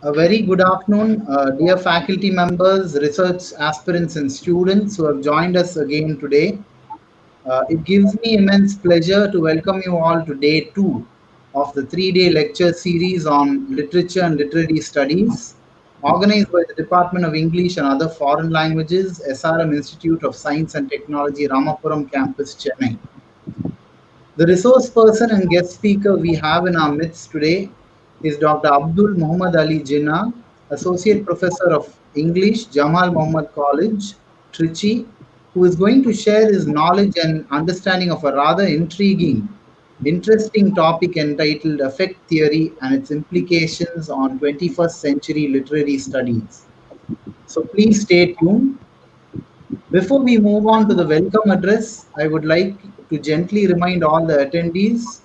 A very good afternoon, dear faculty members, research aspirants, and students who have joined us again today. It gives me immense pleasure to welcome you all to day two of the three-day lecture series on literature and literary studies, organized by the Department of English and Other Foreign Languages, SRM Institute of Science and Technology, Ramapuram campus, Chennai. The resource person and guest speaker we have in our midst today is Dr. Abdul Muhammad Ali Jinnah, Associate Professor of English, Jamal Mohammed College, Trichy, who is going to share his knowledge and understanding of a rather interesting topic entitled Affect Theory and its implications on 21st century literary studies. So please stay tuned. Before we move on to the welcome address, I would like to gently remind all the attendees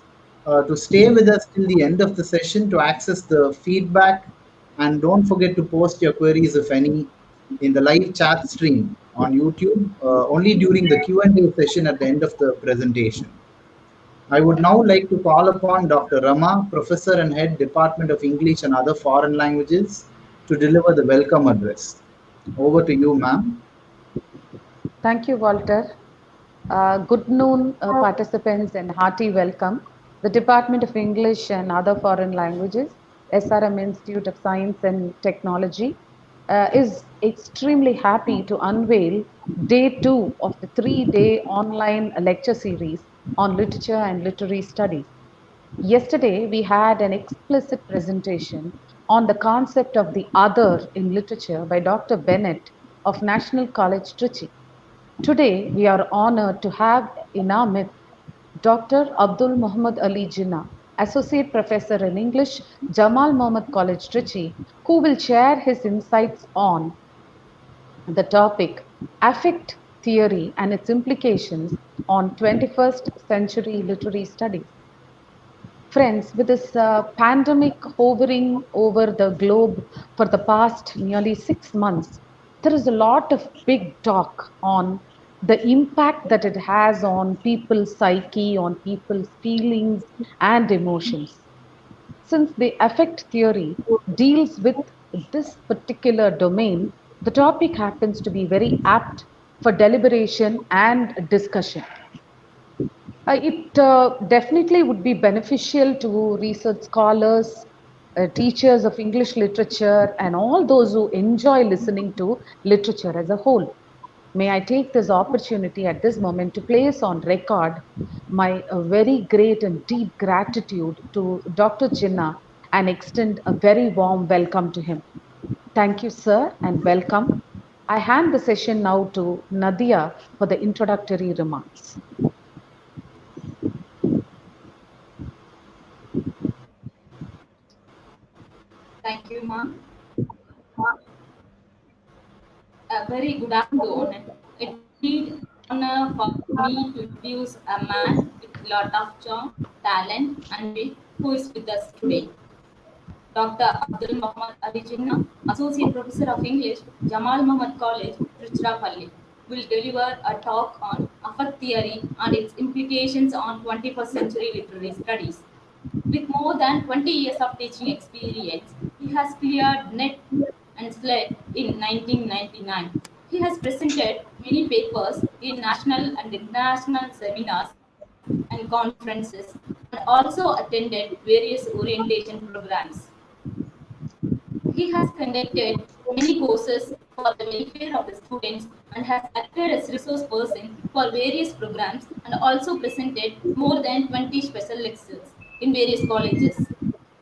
to stay with us till the end of the session to access the feedback, and don't forget to post your queries, if any, in the live chat stream on YouTube only during the Q&A session at the end of the presentation. I would now like to call upon Dr. Rema, Professor and Head Department of English and Other Foreign Languages, to deliver the welcome address. Over to you, ma'am. Thank you, Walter. Good noon, participants, and hearty welcome. The Department of English and Other Foreign Languages, SRM Institute of Science and Technology, is extremely happy to unveil day two of the three-day online lecture series on literature and literary studies. Yesterday, we had an explicit presentation on the concept of the other in literature by Dr. Bennett of National College, Trichy. Today, we are honored to have in our midst Dr. Abdul Muhammad Ali Jinnah, Associate Professor in English, Jamal Mohammed College, Trichy, who will share his insights on the topic Affect Theory and its implications on 21st century literary studies. Friends, with this pandemic hovering over the globe for the past nearly 6 months, there is a lot of big talk on the impact that it has on people's psyche, on people's feelings and emotions. Since the affect theory deals with this particular domain, the topic happens to be very apt for deliberation and discussion. It definitely would be beneficial to research scholars, teachers of English literature, and all those who enjoy listening to literature as a whole. May I take this opportunity at this moment to place on record my very great and deep gratitude to Dr. Jinnah and extend a very warm welcome to him. Thank you, sir, and welcome. I hand the session now to Nathiya for the introductory remarks. Thank you, ma'am. A very good afternoon. It is honor for me to introduce a man with a lot of charm, talent, and wit who is with us today. Dr. Abdul Muhammad Ali Jinnah, Associate Professor of English, Jamal Mohammed College, Tiruchirappalli, will deliver a talk on affect theory and its implications on 21st century literary studies. With more than 20 years of teaching experience, he has cleared net and SLED in 1999. He has presented many papers in national and international seminars and conferences and also attended various orientation programs. He has conducted many courses for the welfare of the students and has acted as resource person for various programs and also presented more than 20 special lectures in various colleges.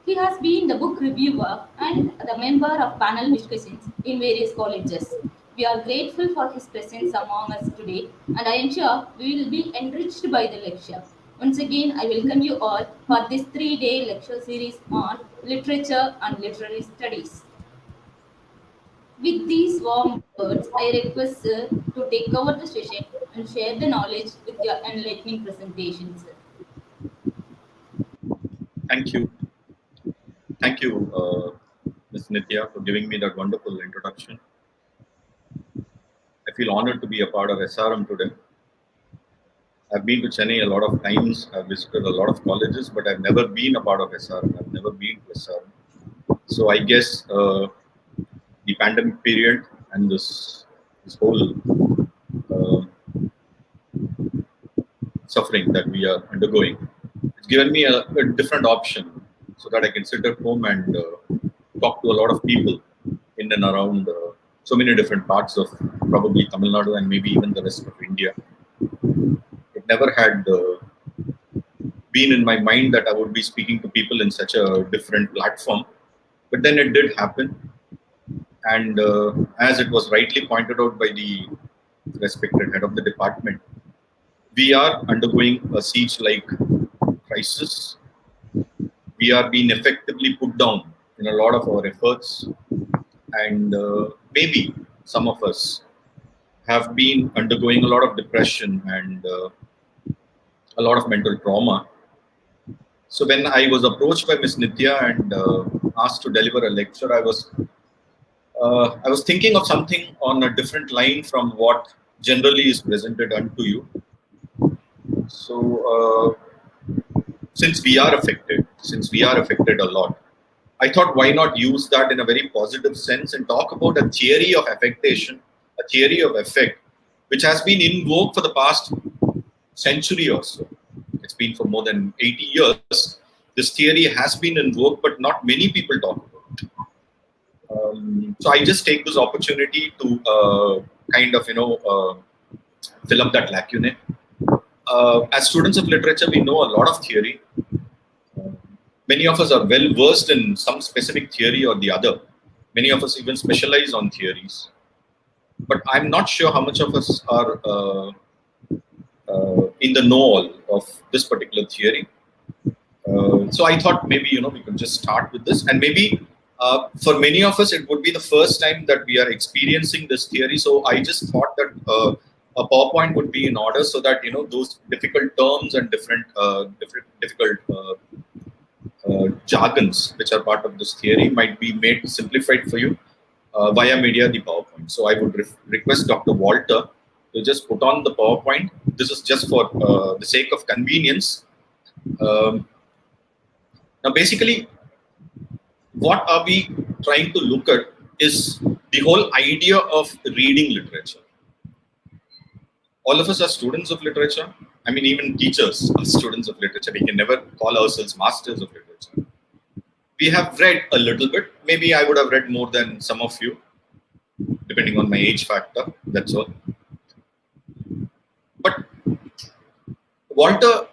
He has been the book reviewer and the member of panel discussions in various colleges. We are grateful for his presence among us today, and I am sure we will be enriched by the lecture. Once again, I welcome you all for this three-day lecture series on literature and literary studies. With these warm words, I request Sir to take over the session and share the knowledge with your enlightening presentation, sir. Thank you. Thank you, Ms. Nathiya, for giving me that wonderful introduction. I feel honored to be a part of SRM today. I've been to Chennai a lot of times. I've visited a lot of colleges, but I've never been a part of SRM. I've never been to SRM. So I guess the pandemic period and this whole uh, suffering that we are undergoing, it's given me a different option so that I can sit at home and talk to a lot of people in and around so many different parts of probably Tamil Nadu and maybe even the rest of India. It never had been in my mind that I would be speaking to people in such a different platform, but then it did happen. And as it was rightly pointed out by the respected head of the department, we are undergoing a siege-like crisis. We are being effectively put down in a lot of our efforts, and maybe some of us have been undergoing a lot of depression and a lot of mental trauma. So when I was approached by Ms. Nathiya and asked to deliver a lecture, I was thinking of something on a different line from what generally is presented unto you. So since we are affected a lot, I thought why not use that in a very positive sense and talk about a theory of affectation, a theory of effect, which has been in vogue for the past century or so. It's been for more than 80 years. This theory has been in vogue, but not many people talk about it. So I just take this opportunity to kind of, fill up that lacunae. As students of literature, we know a lot of theory. Many of us are well versed in some specific theory or the other. Many of us even specialize on theories. But I'm not sure how much of us are in the know of this particular theory. So I thought maybe we could just start with this, and maybe for many of us it would be the first time that we are experiencing this theory. So I just thought that a PowerPoint would be in order so that those difficult terms and different difficult jargons which are part of this theory might be made simplified for you via media the PowerPoint. So I would request Dr. Walter to just put on the PowerPoint. This is just for the sake of convenience. Now, basically, what are we trying to look at is the whole idea of reading literature. All of us are students of literature. I mean, even teachers are students of literature. We can never call ourselves masters of literature. We have read a little bit. Maybe I would have read more than some of you, depending on my age factor. That's all. But Walter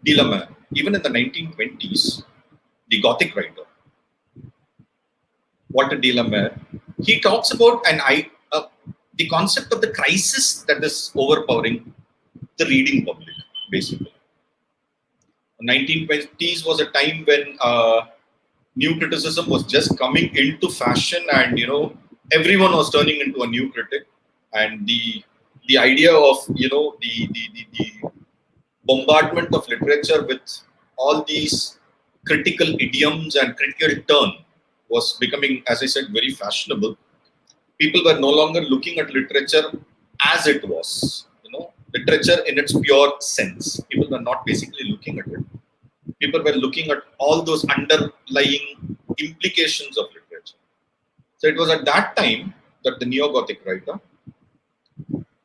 DOLLIMORE, even in the 1920s, the Gothic writer, Walter DOLLIMORE, he talks about the concept of the crisis that is overpowering the reading public, basically. The 1920s was a time when new criticism was just coming into fashion, and everyone was turning into a new critic, and the idea of the bombardment of literature with all these critical idioms and critical turn was becoming, as I said, very fashionable. People were no longer looking at literature as it was, literature in its pure sense. People were not basically looking at it. People were looking at all those underlying implications of literature. So it was at that time that the Neo-Gothic writer,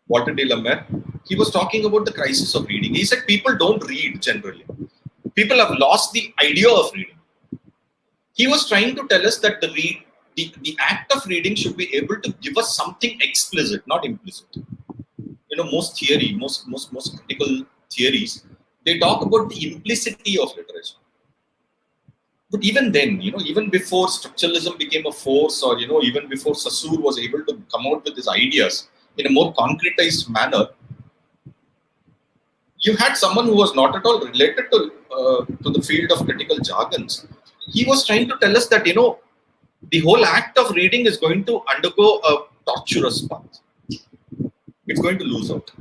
Walter DOLLIMORE, he was talking about the crisis of reading. He said people don't read generally. People have lost the idea of reading. He was trying to tell us that the act of reading should be able to give us something explicit, not implicit. Most critical theories, they talk about the implicity of literature. But even then, even before structuralism became a force, or even before Saussure was able to come out with his ideas in a more concretized manner, you had someone who was not at all related to the field of critical jargons. He was trying to tell us that the whole act of reading is going to undergo a tortuous path. It's going to lose out.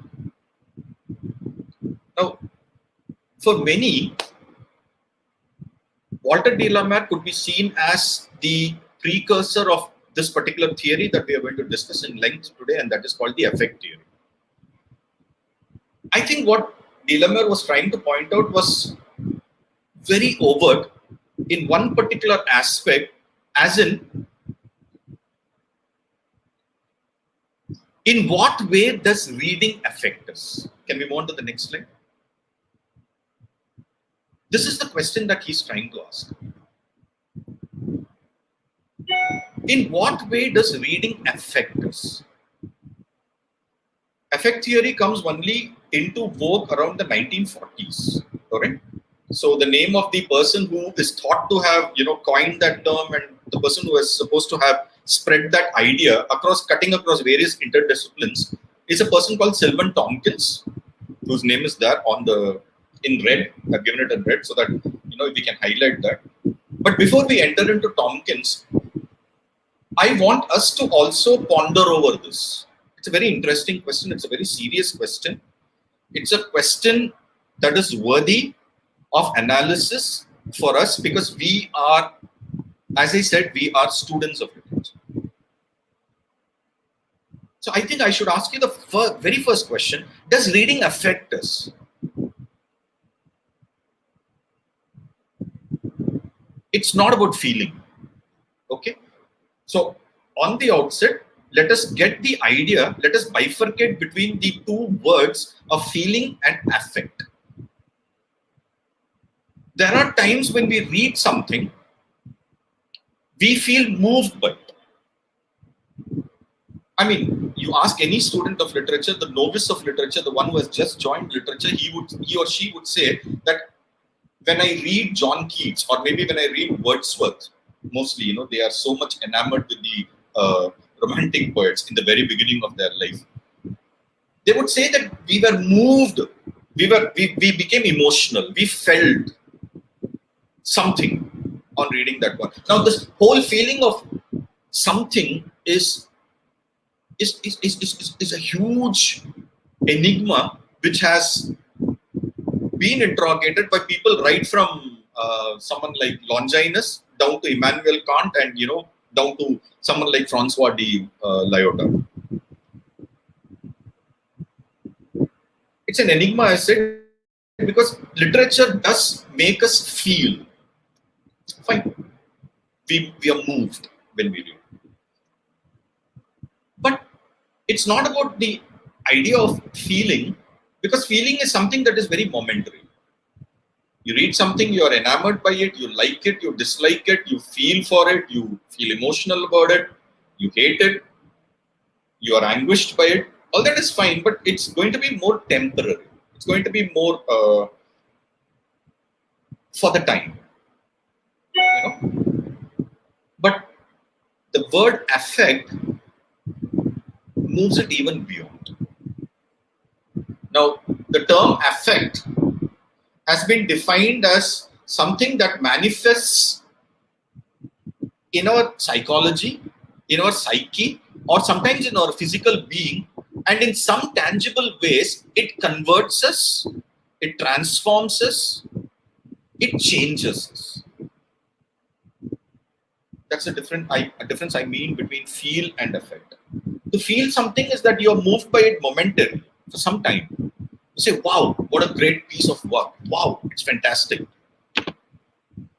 Now, for many, Walter DOLLIMORE could be seen as the precursor of this particular theory that we are going to discuss in length today, and that is called the affect theory. I think what DOLLIMORE was trying to point out was very overt, in one particular aspect, as in what way does reading affect us? Can we move on to the next slide? This is the question that he's trying to ask. In what way does reading affect us? Affect theory comes only into vogue around the 1940s, correct? So the name of the person who is thought to have, coined that term, and the person who is supposed to have spread that idea cutting across various interdisciplines, is a person called Sylvan Tompkins, whose name is there in red. I've given it in red so that we can highlight that. But before we enter into Tompkins, I want us to also ponder over this. It's a very interesting question. It's a very serious question. It's a question that is worthy of analysis for us, because we are, as I said, we are students of literature. So I think I should ask you the very first question. Does reading affect us? It's not about feeling. Okay? So on the outset, let us get the idea, let us bifurcate between the two words of feeling and affect. There are times when we read something, we feel moved by it. I mean, you ask any student of literature, the novice of literature, the one who has just joined literature, he or she would say that when I read John Keats, or maybe when I read Wordsworth, mostly, they are so much enamored with the romantic poets in the very beginning of their life. They would say that we were moved, we became emotional, we felt something on reading that one. Now, this whole feeling of something is a huge enigma which has been interrogated by people right from someone like Longinus down to Immanuel Kant, and down to someone like Francois de Lyotta. It's an enigma, I said, because literature does make us feel. Fine, we are moved when we read. But it's not about the idea of feeling, because feeling is something that is very momentary. You read something, you are enamored by it, you like it, you dislike it, you feel for it, you feel emotional about it, you hate it, you are anguished by it. All that is fine, but it's going to be more temporary. It's going to be more for the time. But the word affect moves it even beyond. Now, the term affect has been defined as something that manifests in our psychology, in our psyche, or sometimes in our physical being, and in some tangible ways, it converts us, it transforms us, it changes us. That's a difference I mean between feel and affect. To feel something is that you are moved by it momentarily for some time. You say, wow, what a great piece of work. Wow, it's fantastic.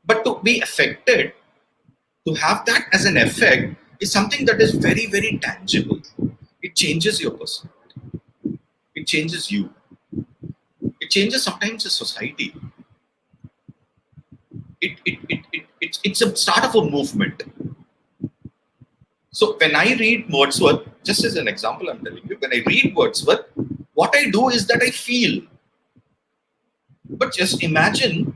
But to be affected, to have that as an effect, is something that is very, very tangible. It changes your personality. It changes you. It changes sometimes a society. It's a start of a movement. So when I read Wordsworth, just as an example I'm telling you, when I read Wordsworth, what I do is that I feel. But just imagine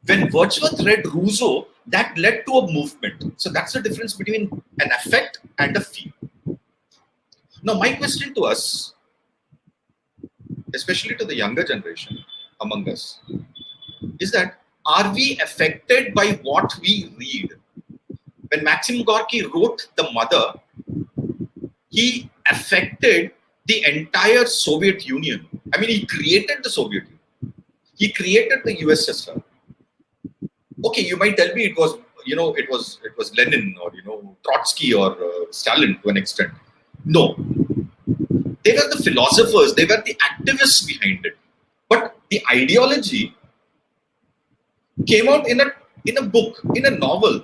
when Wordsworth read Rousseau, that led to a movement. So that's the difference between an affect and a feel. Now, my question to us, especially to the younger generation among us, is that are we affected by what we read? When Maxim Gorky wrote The Mother, he affected the entire Soviet Union. I mean, he created the Soviet Union. He created the USSR. Okay, you might tell me it was, it was Lenin or, Trotsky or Stalin to an extent. No. They were the philosophers, they were the activists behind it. But the ideology came out in a in a book, in a novel,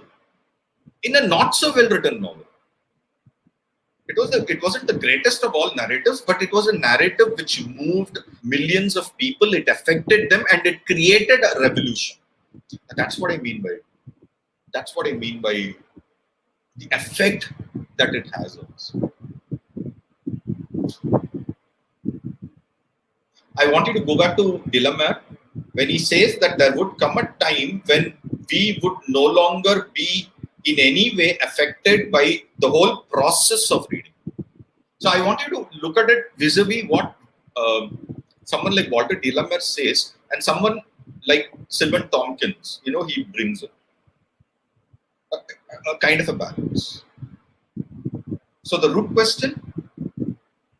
in a not so well written novel. It wasn't the greatest of all narratives, but it was a narrative which moved millions of people. It affected them, and it created a revolution. And that's what I mean by it. That's what I mean by the effect that it has on us. I want you to go back to DOLLIMORE when he says that there would come a time when we would no longer be in any way affected by the whole process of reading. So I want you to look at it vis-a-vis what someone like Walter DOLLIMORE says, and someone like Sylvan Tompkins, he brings it. A kind of a balance. So the root question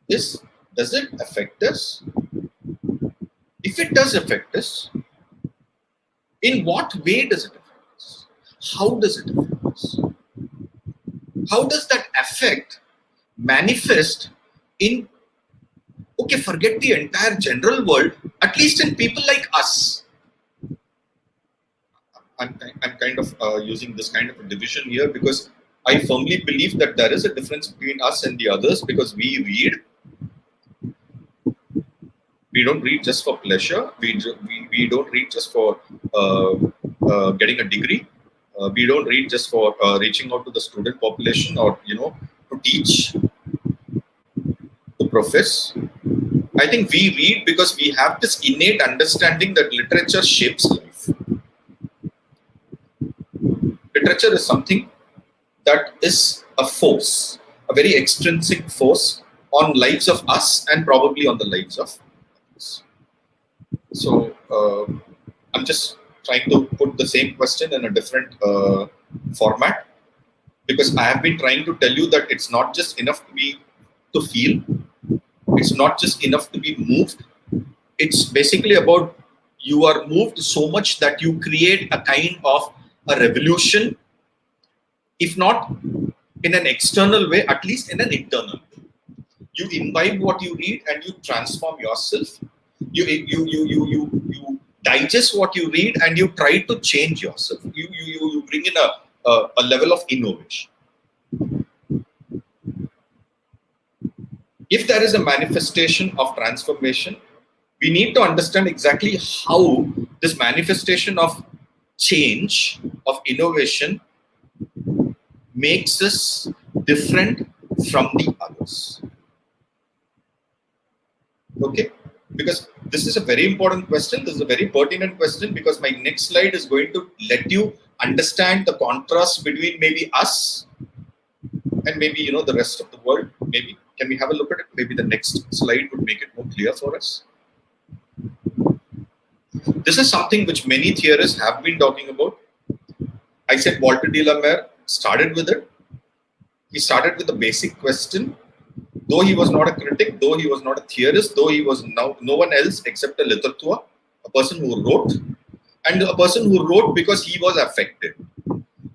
is, does it affect us? If it does affect us, in what way does it affect us? How does it affect us? How does that affect manifest in, okay, forget the entire general world, at least in people like us? I'm kind of using this kind of a division here because I firmly believe that there is a difference between us and the others, because we read. We don't read just for pleasure. We don't read just for getting a degree. We don't read just for reaching out to the student population or, to teach, to profess. I think we read because we have this innate understanding that literature shapes life. Literature is something that is a force, a very extrinsic force on lives of us and probably on the lives of others. So I'm just trying to put the same question in a different format, because I have been trying to tell you that it's not just enough to feel. It's not just enough to be moved. It's basically about you are moved so much that you create a kind of a revolution, if not in an external way, at least in an internal way. You imbibe what you read and you transform yourself. You digest what you read and you try to change yourself. You bring in a level of innovation. If there is a manifestation of transformation, we need to understand exactly how this manifestation of change, of innovation, makes us different from the others. Okay? Because this is a very important question. This is a very pertinent question, because my next slide is going to let you understand the contrast between maybe us and maybe, the rest of the world. Maybe. Can we have a look at it? Maybe the next slide would make it more clear for us. This is something which many theorists have been talking about. I said Walter DOLLIMORE started with it. He started with the basic question. Though he was not a critic, though he was not a theorist, though he was no one else except a literateur, a person who wrote, and a person who wrote because he was affected.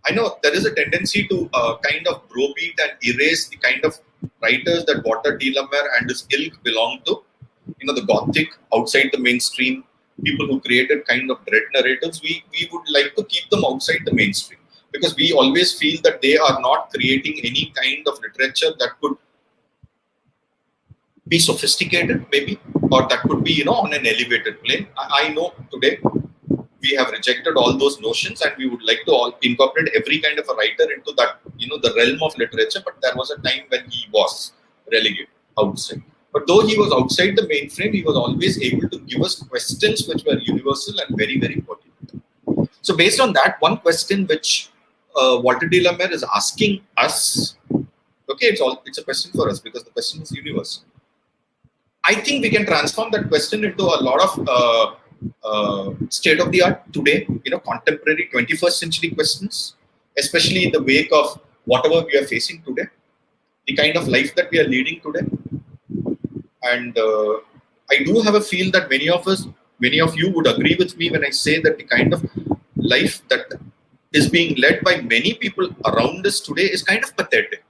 I know there is a tendency to kind of browbeat and erase the kind of writers that Walter DOLLIMORE and his ilk belong to. The Gothic, outside the mainstream, people who created kind of dread narratives. We would like to keep them outside the mainstream, because we always feel that they are not creating any kind of literature that could be sophisticated, maybe, or that could be, on an elevated plane. I know today we have rejected all those notions, and we would like to all incorporate every kind of a writer into that, the realm of literature. But there was a time when he was relegated outside. But though he was outside the mainframe, he was always able to give us questions which were universal and very, very pertinent. So based on that, one question which Walter DOLLIMORE is asking us, okay, it's a question for us because the question is universal. I think we can transform that question into a lot of state-of-the-art today, contemporary 21st century questions, especially in the wake of whatever we are facing today, the kind of life that we are leading today. And I do have a feel that many of you would agree with me when I say that the kind of life that is being led by many people around us today is kind of pathetic.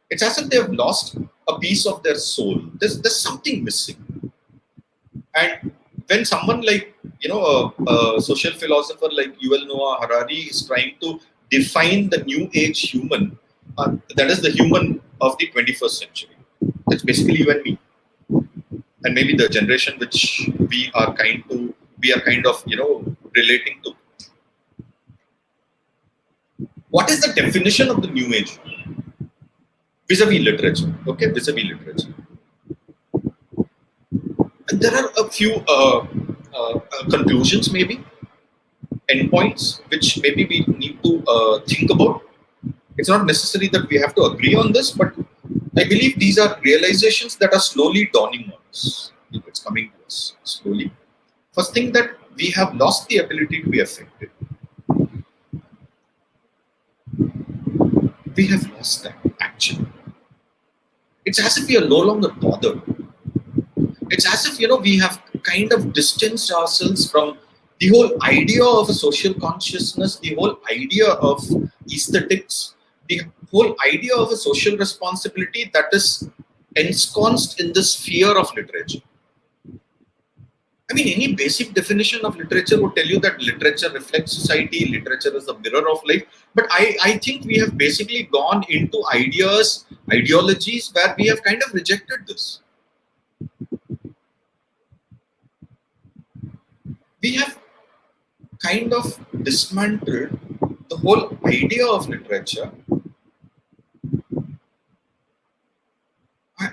It's as if they have lost a piece of their soul. There's something missing. And when someone like a social philosopher like Yuval Noah Harari is trying to define the new age human, that is the human of the 21st century. That's basically you and me, and maybe the generation which we are kind of relating to. What is the definition of the new age vis-a-vis literature? Okay, vis-a-vis literature. And there are a few conclusions, maybe endpoints, which maybe we need to think about. It's not necessary that we have to agree on this, but I believe these are realizations that are slowly dawning on us. It's coming to us slowly. First thing, that we have lost the ability to be affected. We have lost that, actually. It's as if we are no longer bothered. It's as if, we have kind of distanced ourselves from the whole idea of a social consciousness, the whole idea of aesthetics, the whole idea of a social responsibility that is ensconced in the sphere of literature. I mean, any basic definition of literature would tell you that literature reflects society, literature is a mirror of life. But I think we have basically gone into ideologies where we have kind of rejected this. We have kind of dismantled the whole idea of literature.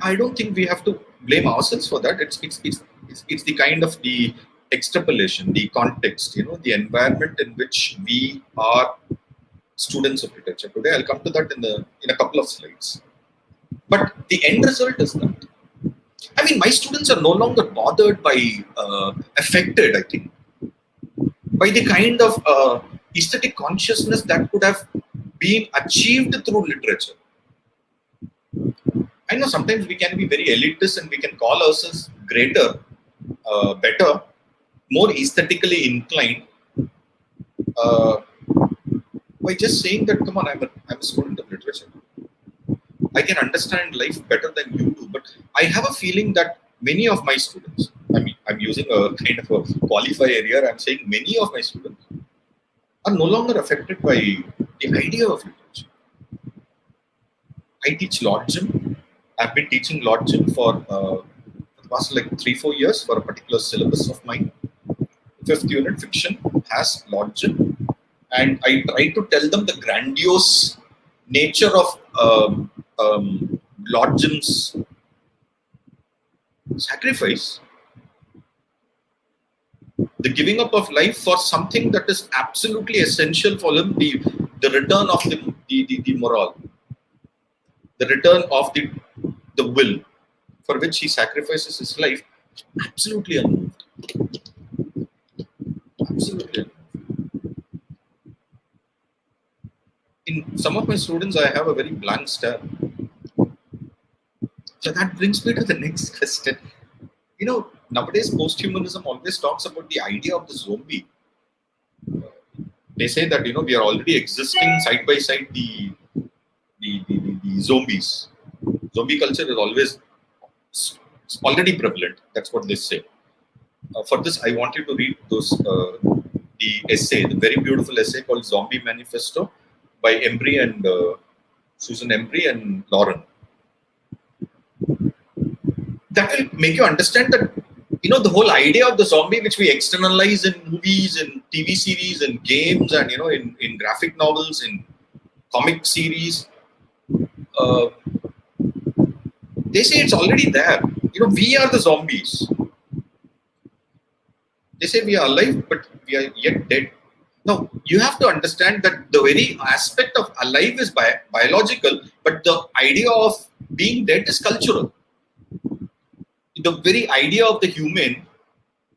I don't think we have to blame ourselves for that. It's the kind of the extrapolation, the context, the environment in which we are students of literature today. I'll come to that in a couple of slides. But the end result is that, I mean, my students are no longer bothered by, affected, I think, by the kind of aesthetic consciousness that could have been achieved through literature. I know sometimes we can be very elitist and we can call ourselves greater, better, more aesthetically inclined by just saying that, come on, I'm a student of literature. I can understand life better than you do. But I have a feeling that many of my students, I mean, I'm using a kind of a qualifier here, I'm saying many of my students are no longer affected by the idea of literature. I teach Lord Jim. I've been teaching Lord Jim for the past like 3-4 years for a particular syllabus of mine. 5th unit fiction has Lord Jim, and I try to tell them the grandiose nature of Lord Jim's sacrifice, the giving up of life for something that is absolutely essential for him, the return of the morale, the return of the will for which he sacrifices his life. Absolutely unmoved. Absolutely unmoved. In some of my students, I have a very blank stare. So that brings me to the next question. Nowadays posthumanism always talks about the idea of the zombie. They say that we are already existing side by side the zombies. Zombie culture is already prevalent. That's what they say. For this, I want you to read the essay, the very beautiful essay called "Zombie Manifesto" by Embry and Susan Embry and Lauren. That will make you understand that the whole idea of the zombie, which we externalize in movies, in TV series, in games, and in graphic novels, in comic series. They say it's already there. We are the zombies. They say we are alive, but we are yet dead. Now, you have to understand that the very aspect of alive is biological, but the idea of being dead is cultural. The very idea of the human,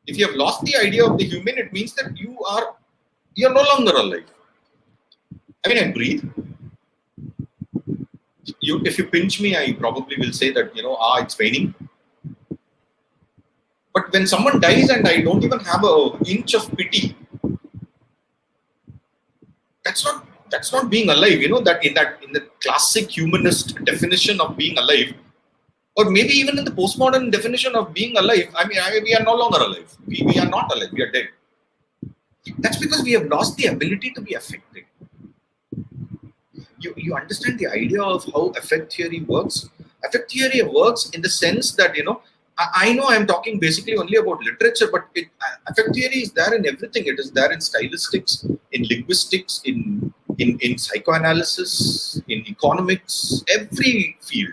if you have lost the idea of the human, it means that you're no longer alive. I mean, I breathe. If you pinch me, I probably will say that, it's raining. But when someone dies and I don't even have an inch of pity, that's not being alive. That in the classic humanist definition of being alive, or maybe even in the postmodern definition of being alive, I mean, we are no longer alive. We are not alive. We are dead. That's because we have lost the ability to be affected. You understand the idea of how affect theory works? Affect theory works in the sense that, I know I'm talking basically only about literature, but affect theory is there in everything. It is there in stylistics, in linguistics, in psychoanalysis, in economics, every field,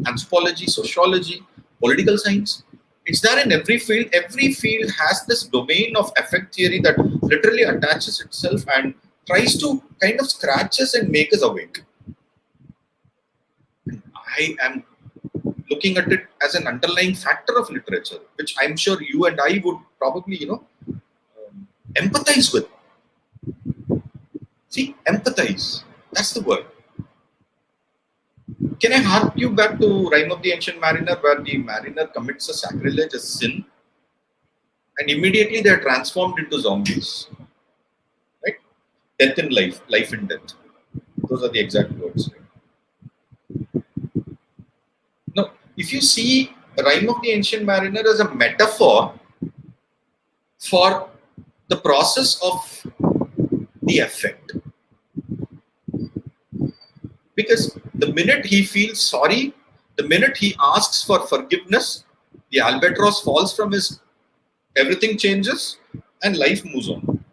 anthropology, sociology, political science. It's there in every field. Every field has this domain of affect theory that literally attaches itself and tries to kind of scratch us and make us awake. I am looking at it as an underlying factor of literature, which I'm sure you and I would probably, empathize with. See, empathize. That's the word. Can I hark you back to Rime of the Ancient Mariner, where the mariner commits a sacrilege, a sin, and immediately they are transformed into zombies. Right? Death in life, life in death. Those are the exact words. Right? Now, if you see Rime of the Ancient Mariner as a metaphor for the process of the affect, because the minute he feels sorry, the minute he asks for forgiveness, the albatross falls from his, everything changes and life moves on.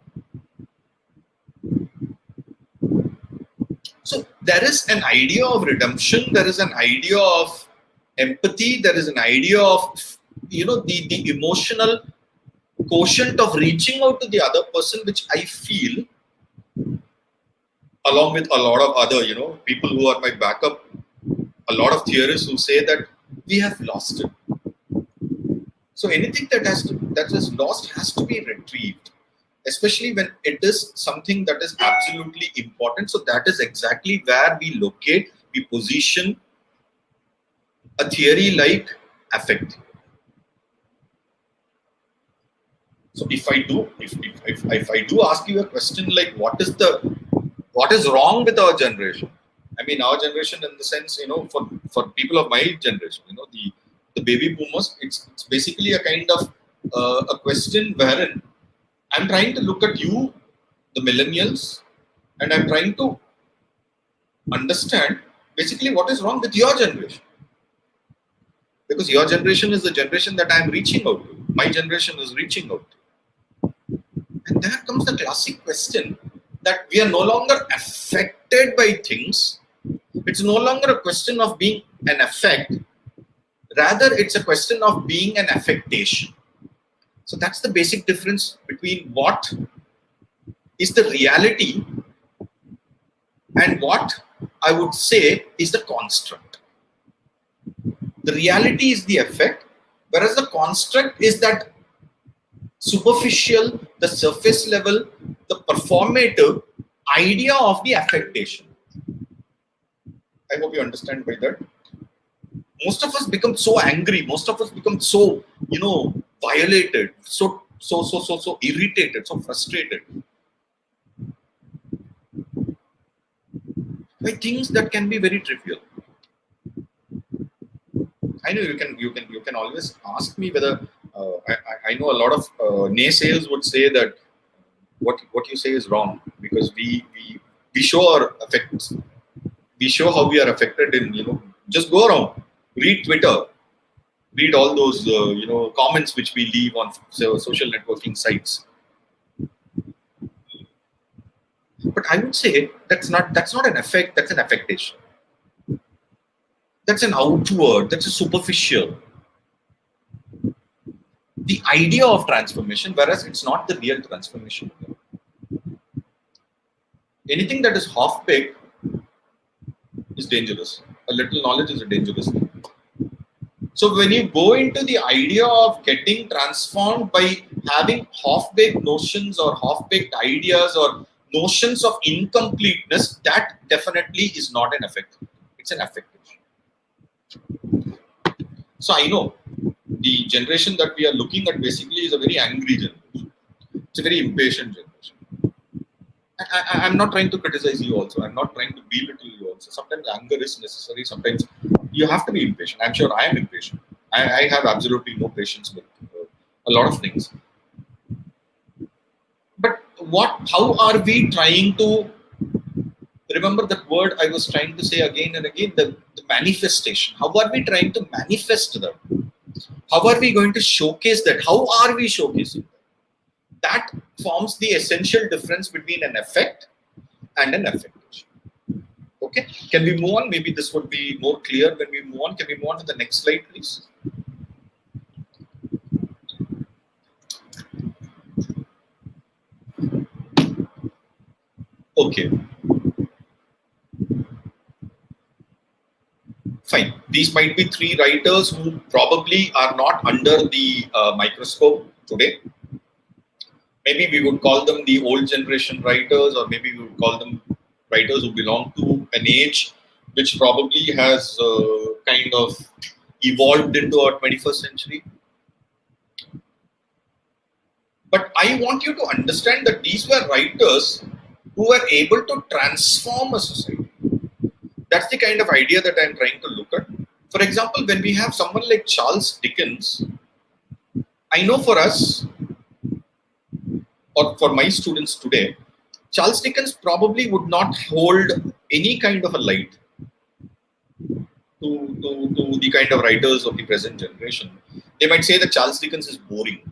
So there is an idea of redemption, there is an idea of empathy, there is an idea of, the emotional quotient of reaching out to the other person, which I feel, along with a lot of other, people who are my backup, a lot of theorists who say that we have lost it. So anything that is lost has to be retrieved, especially when it is something that is absolutely important. So that is exactly where we locate, we position a theory like affect. So if I do ask you a question like what is wrong with our generation? I mean, our generation in the sense, for people of my generation, the baby boomers, it's basically a kind of a question wherein I'm trying to look at you, the millennials, and I'm trying to understand basically what is wrong with your generation. Because your generation is the generation that I'm reaching out to. My generation is reaching out to. And there comes the classic question that we are no longer affected by things. It's no longer a question of being an affect. Rather, it's a question of being an affectation. So that's the basic difference between what is the reality and what I would say is the construct. The reality is the effect, whereas the construct is that superficial, the surface level, the performative idea of the affectation. I hope you understand by that. Most of us become so angry. Most of us become so, violated, so irritated, so frustrated by things that can be very trivial. I know you can always ask me whether I know a lot of naysayers would say that what you say is wrong because we show our effects, we show how we are affected in just go around, read Twitter, read all those comments which we leave on social networking sites. But I would say that's not an effect, that's an affectation. That's an outward, that's a superficial. The idea of transformation, whereas it's not the real transformation. Anything that is half-baked is dangerous. A little knowledge is a dangerous thing. So when you go into the idea of getting transformed by having half-baked notions or half-baked ideas or notions of incompleteness, that definitely is not an effect. It's an affectation. So I know the generation that we are looking at basically is a very angry generation. It's a very impatient generation. I'm not trying to criticize you also. I'm not trying to belittle you also. Sometimes anger is necessary. Sometimes you have to be impatient. I'm sure I am impatient. I have absolutely no patience with a lot of things. But how are we trying to, remember that word I was trying to say again and again, the manifestation. How are we trying to manifest that? How are we going to showcase that? How are we showcasing that? That forms the essential difference between an effect and an affectation. Okay, can we move on? Maybe this would be more clear when we move on. Can we move on to the next slide, please? Okay. Fine. These might be three writers who probably are not under the microscope today. Maybe we would call them the old generation writers, or maybe we would call them writers who belong to an age which probably has kind of evolved into our 21st century. But I want you to understand that these were writers who were able to transform a society. That's the kind of idea that I'm trying to look at. For example, when we have someone like Charles Dickens, I know for us, or for my students today, Charles Dickens probably would not hold any kind of a light to the kind of writers of the present generation. They might say that Charles Dickens is boring.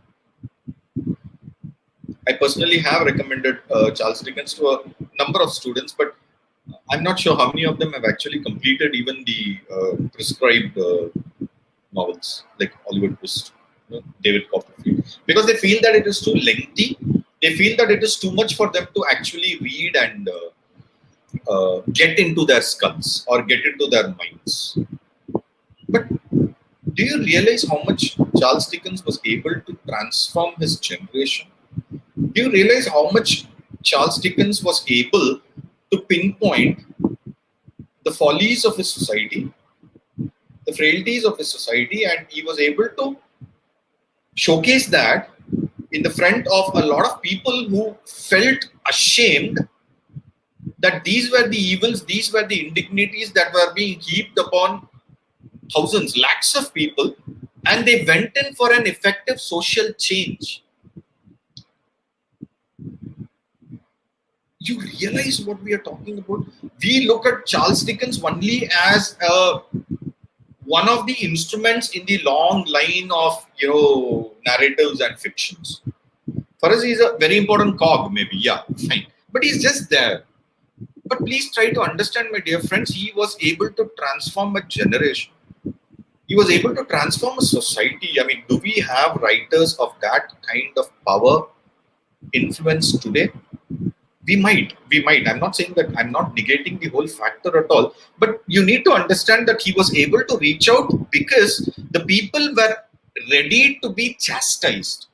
I personally have recommended Charles Dickens to a number of students, but I'm not sure how many of them have actually completed even the prescribed novels like Oliver Twist, David Copperfield, because they feel that it is too lengthy. They feel that it is too much for them to actually read and get into their skulls or get into their minds. But do you realize how much Charles Dickens was able to transform his generation? Do you realize how much Charles Dickens was able to pinpoint the follies of his society, the frailties of his society, and he was able to showcase that in the front of a lot of people who felt ashamed that these were the evils, these were the indignities that were being heaped upon thousands, lakhs of people, and they went in for an effective social change. You realize what we are talking about? We look at Charles Dickens only as one of the instruments in the long line of narratives and fictions. For us, he's a very important cog, maybe, yeah, fine. But he's just there. But please try to understand, my dear friends, he was able to transform a generation. He was able to transform a society. I mean, do we have writers of that kind of power, influence today? We might. I'm not saying that, I'm not negating the whole factor at all. But you need to understand that he was able to reach out because the people were ready to be chastised.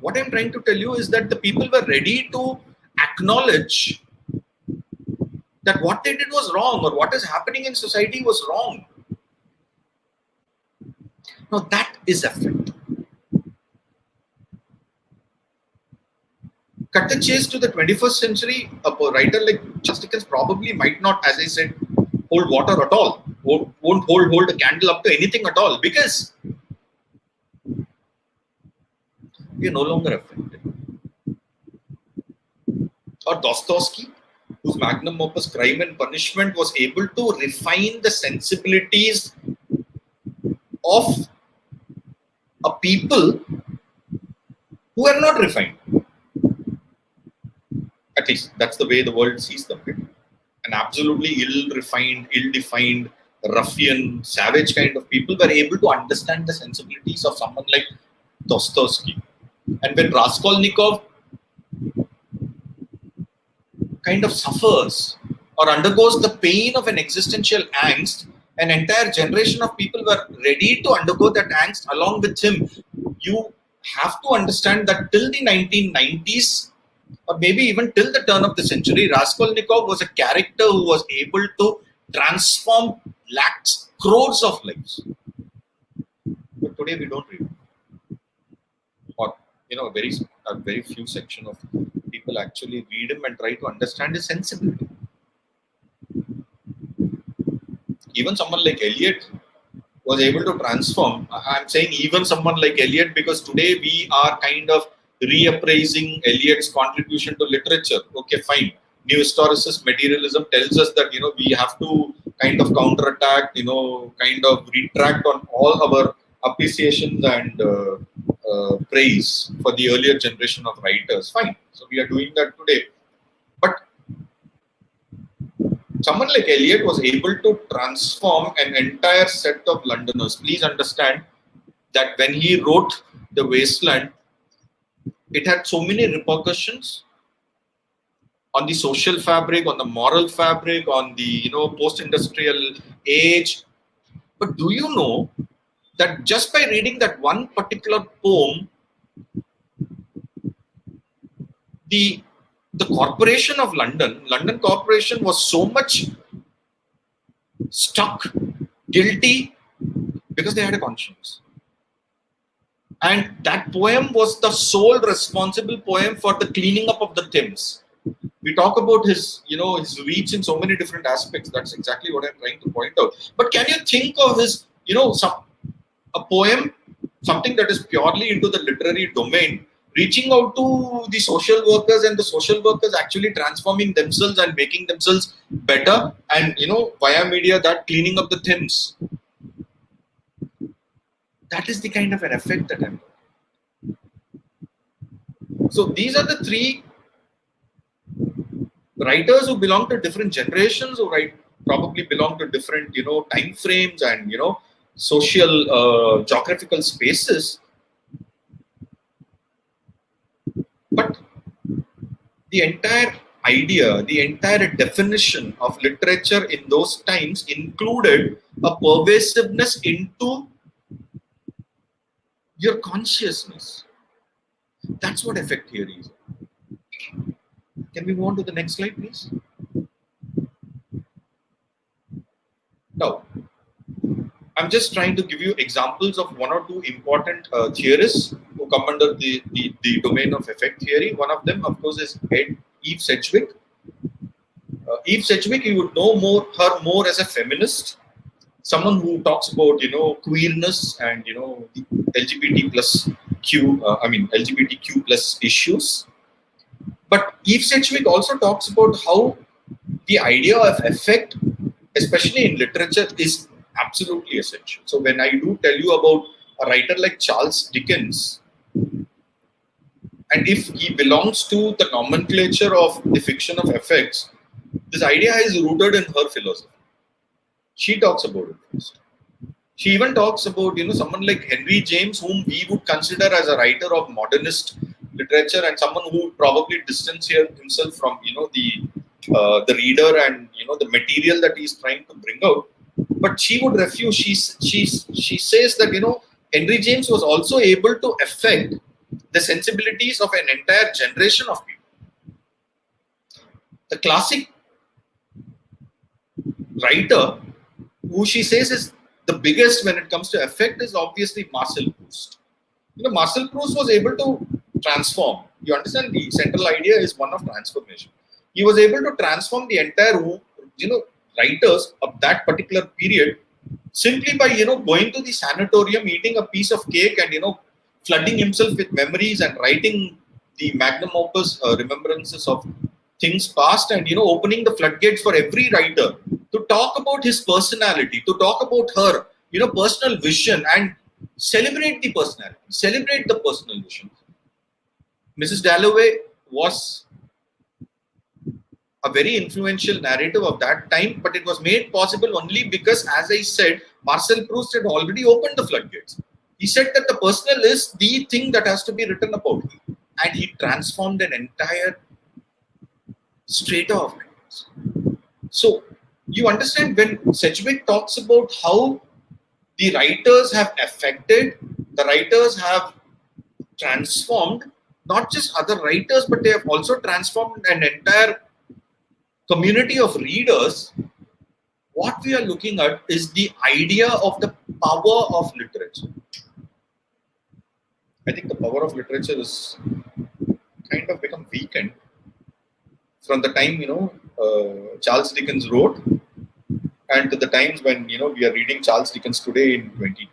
What I'm trying to tell you is that the people were ready to acknowledge that what they did was wrong, or what is happening in society was wrong. Now that is effect. Cut the chase to the 21st century, a writer like Charles Dickens probably might not, as I said, hold water at all, won't hold a candle up to anything at all, because we are no longer affected. Or Dostoevsky, whose magnum opus Crime and Punishment was able to refine the sensibilities of a people who are not refined. At least that's the way the world sees them. Right? An absolutely ill-refined, ill-defined, ruffian, savage kind of people were able to understand the sensibilities of someone like Dostoevsky. And when Raskolnikov kind of suffers or undergoes the pain of an existential angst, an entire generation of people were ready to undergo that angst along with him. You have to understand that till the 1990s, or maybe even till the turn of the century, Raskolnikov was a character who was able to transform lakhs, crores of lives. But today we don't read. Or, a very few section of people actually read him and try to understand his sensibility. Even someone like Eliot was able to transform. I'm saying even someone like Eliot because today we are kind of reappraising Eliot's contribution to literature. Okay, fine. New historicist materialism tells us that we have to kind of counterattack, kind of retract on all our appreciations and praise for the earlier generation of writers. Fine. So we are doing that today. But someone like Eliot was able to transform an entire set of Londoners. Please understand that when he wrote The Wasteland, it had so many repercussions on the social fabric, on the moral fabric, on the post-industrial age. But do you know that just by reading that one particular poem, the corporation of London Corporation was so much stuck, guilty, because they had a conscience. And that poem was the sole responsible poem for the cleaning up of the Thames. We talk about his, his reach in so many different aspects. That's exactly what I'm trying to point out. But can you think of his, a poem, something that is purely into the literary domain, reaching out to the social workers and the social workers actually transforming themselves and making themselves better, and via media, that cleaning up the Thames. That is the kind of an effect that I'm talking. So these are the three writers who belong to different generations, who probably belong to different time frames and social geographical spaces. But the entire idea, the entire definition of literature in those times included a pervasiveness into your consciousness. That's what effect theory is. Can we move on to the next slide, please? Now, I'm just trying to give you examples of one or two important theorists who come under the domain of effect theory. One of them, of course, is Eve Sedgwick. Eve Sedgwick, you would know her more as a feminist, someone who talks about queerness and the LGBTQ plus issues. But Eve Sedgwick also talks about how the idea of effect, especially in literature, is absolutely essential. So when I do tell you about a writer like Charles Dickens, and if he belongs to the nomenclature of the fiction of effects, this idea is rooted in her philosophy. She talks about it first. She even talks about someone like Henry James, whom we would consider as a writer of modernist literature and someone who would probably distance himself from the reader and the material that he's trying to bring out. But she would refuse. She says that Henry James was also able to affect the sensibilities of an entire generation of people. The classic writer who she says is the biggest when it comes to effect is obviously Marcel Proust. Marcel Proust was able to transform. You understand, the central idea is one of transformation. He was able to transform the entire writers of that particular period simply by going to the sanatorium, eating a piece of cake, and flooding himself with memories and writing the magnum opus remembrances of things past, and opening the floodgates for every writer to talk about his personality, to talk about her personal vision, and celebrate the personality, celebrate the personal vision. Mrs. Dalloway was a very influential narrative of that time, but it was made possible only because, as I said, Marcel Proust had already opened the floodgates. He said that the personal is the thing that has to be written about, and he transformed an entire strata of writers. So you understand, when Sedgwick talks about how the writers have affected, the writers have transformed not just other writers, but they have also transformed an entire community of readers. What we are looking at is the idea of the power of literature. I think the power of literature is kind of become weakened from the time Charles Dickens wrote, and to the times when we are reading Charles Dickens today in 2020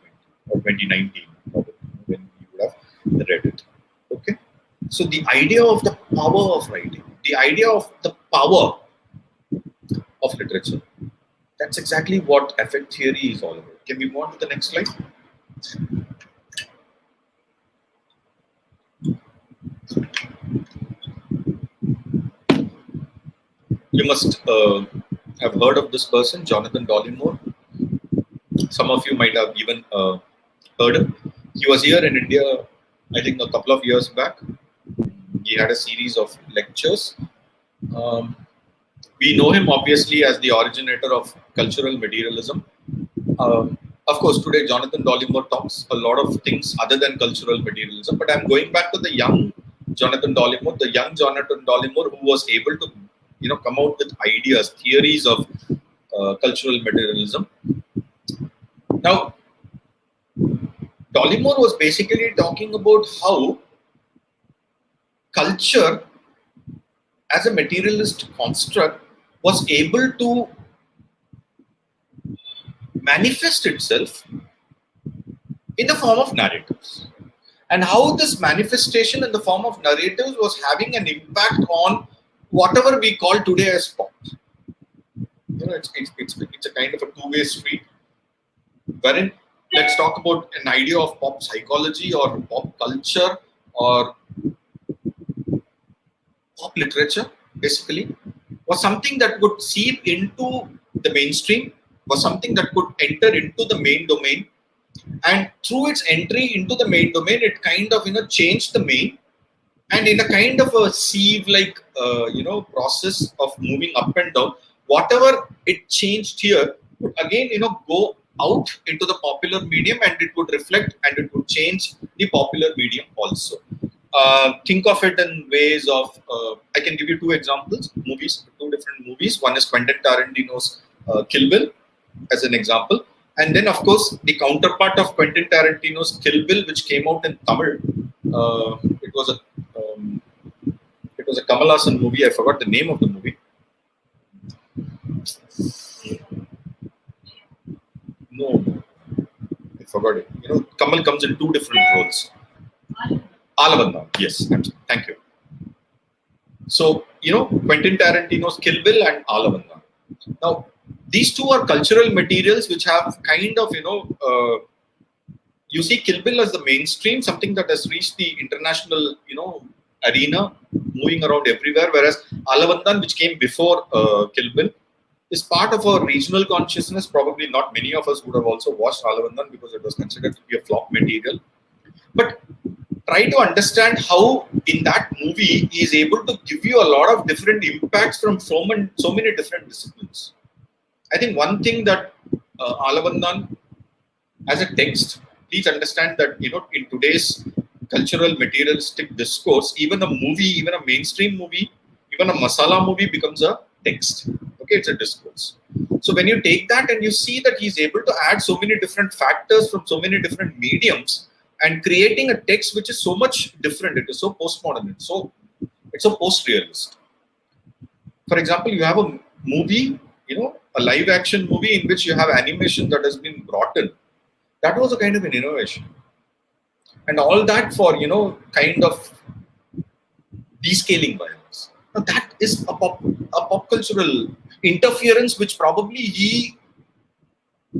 or 2019, when we would have read it. Okay. So the idea of the power of writing, the idea of the power of literature, that's exactly what affect theory is all about. Can we move on to the next slide? You must have heard of this person, Jonathan Dollimore. Some of you might have even heard him. He was here in India, I think, a couple of years back. He had a series of lectures. We know him obviously as the originator of cultural materialism. Of course, today Jonathan Dollimore talks a lot of things other than cultural materialism, but I'm going back to the young Jonathan Dollimore, who was able to, come out with ideas, theories of cultural materialism. Now, Dollimore was basically talking about how culture as a materialist construct was able to manifest itself in the form of narratives, and how this manifestation in the form of narratives was having an impact on whatever we call today as pop. It's a kind of a two-way street, wherein let's talk about an idea of pop psychology or pop culture or pop literature, basically, was something that would seep into the mainstream, was something that could enter into the main domain, and through its entry into the main domain, it kind of changed the main, and in a kind of a sieve-like process of moving up and down, whatever it changed here would again go out into the popular medium, and it would reflect and it would change the popular medium also. Think of it in ways of, I can give you two examples, two different movies. One is Quentin Tarantino's Kill Bill as an example. And then, of course, the counterpart of Quentin Tarantino's Kill Bill, which came out in Tamil. It was a Kamal Haasan movie. I forgot the name of the movie. No, I forgot it. Kamal comes in two different roles. Alavandan, yes, thank you. So, Quentin Tarantino's Kill Bill and Alavandan. Now, these two are cultural materials which have kind of, you see Kill Bill as the mainstream, something that has reached the international, arena, moving around everywhere, whereas Alavandan, which came before Kill Bill, is part of our regional consciousness. Probably not many of us would have also watched Alavandan because it was considered to be a flop material. But try to understand how in that movie he is able to give you a lot of different impacts from so many different disciplines. I think one thing that Alavandan as a text, please understand that in today's cultural materialistic discourse, even a movie, even a mainstream movie, even a masala movie becomes a text. Okay, it's a discourse. So when you take that and you see that he's able to add so many different factors from so many different mediums, and creating a text which is so much different, it is so postmodern, it's so post-realist. For example, you have a movie, a live action movie in which you have animation that has been brought in. That was a kind of an innovation. And all that for, kind of descaling violence. Now that is a pop cultural interference which probably he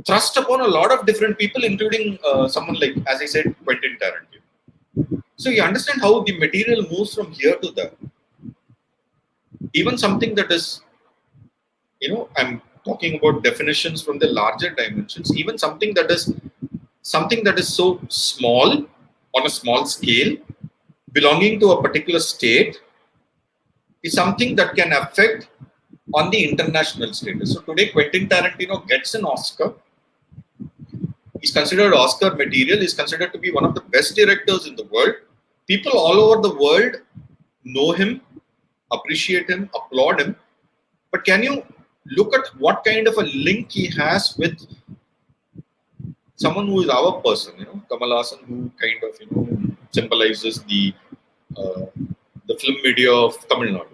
thrust upon a lot of different people, including someone like, as I said, Quentin Tarantino. So you understand how the material moves from here to there. Even something that is, I'm talking about definitions from the larger dimensions. Even something that is so small, on a small scale, belonging to a particular state, is something that can affect on the international status. So today, Quentin Tarantino gets an Oscar. He's considered Oscar material. He's considered to be one of the best directors in the world. People all over the world know him, appreciate him, applaud him. But can you look at what kind of a link he has with someone who is our person, Kamal Haasan, who kind of, symbolizes the film media of Tamil Nadu.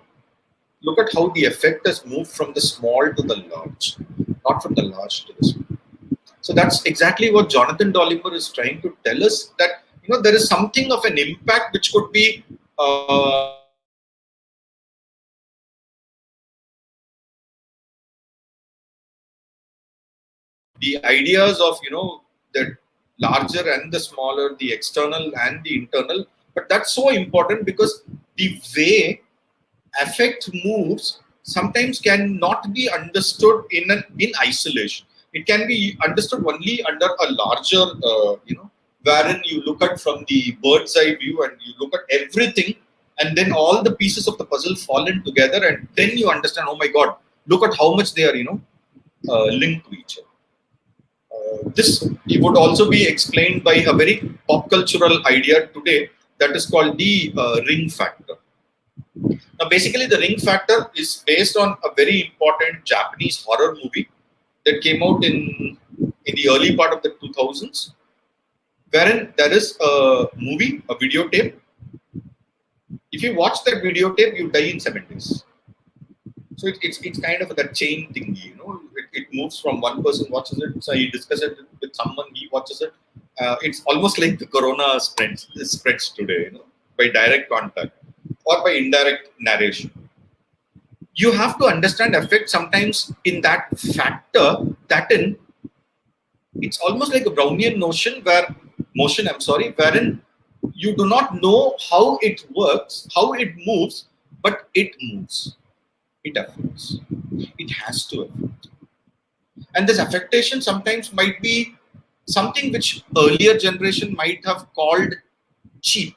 Look at how the effect has moved from the small to the large, not from the large to the small. So that's exactly what Jonathan Dollimore is trying to tell us, that there is something of an impact which could be the ideas of the larger and the smaller, the external and the internal. But that's so important because the way affect moves sometimes cannot be understood in isolation. It can be understood only under a larger wherein you look at from the bird's eye view and you look at everything, and then all the pieces of the puzzle fall in together, and then you understand, oh my god, look at how much they are linked to each other. This would also be explained by a very pop cultural idea today that is called the ring factor. Now, basically, the ring factor is based on a very important Japanese horror movie that came out in the early part of the 2000s, wherein there is a movie, a videotape. If you watch that videotape, you die in 7 days. So it's kind of that chain thingy, it moves from one person watches it, so he discusses it with someone, he watches it. It's almost like the corona spreads today, by direct contact or by indirect narration. You have to understand effect sometimes in that factor, that in it's almost like a Brownian motion, wherein you do not know how it works, how it moves, but it moves. It affects. It has to affect. And this affectation sometimes might be something which earlier generation might have called cheap,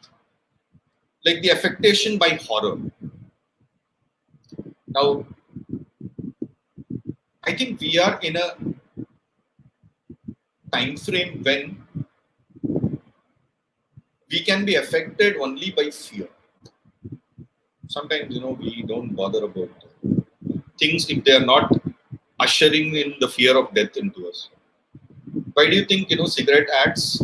like the affectation by horror. Now, I think we are in a time frame when we can be affected only by fear. Sometimes, we don't bother about things if they are not ushering in the fear of death into us. Why do you think, cigarette ads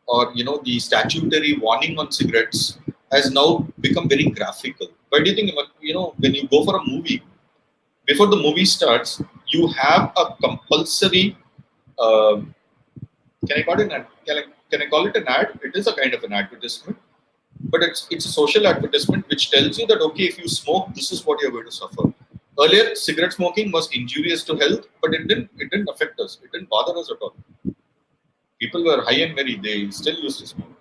or, the statutory warning on cigarettes has now become very graphical? Why do you think, when you go for a movie, before the movie starts, you have a compulsory, can I call it an ad? Can I call it an ad? It is a kind of an advertisement. But it's a social advertisement which tells you that, okay, if you smoke, this is what you're going to suffer. Earlier, cigarette smoking was injurious to health, but it didn't affect us. It didn't bother us at all. People were high and merry; they still used to smoke.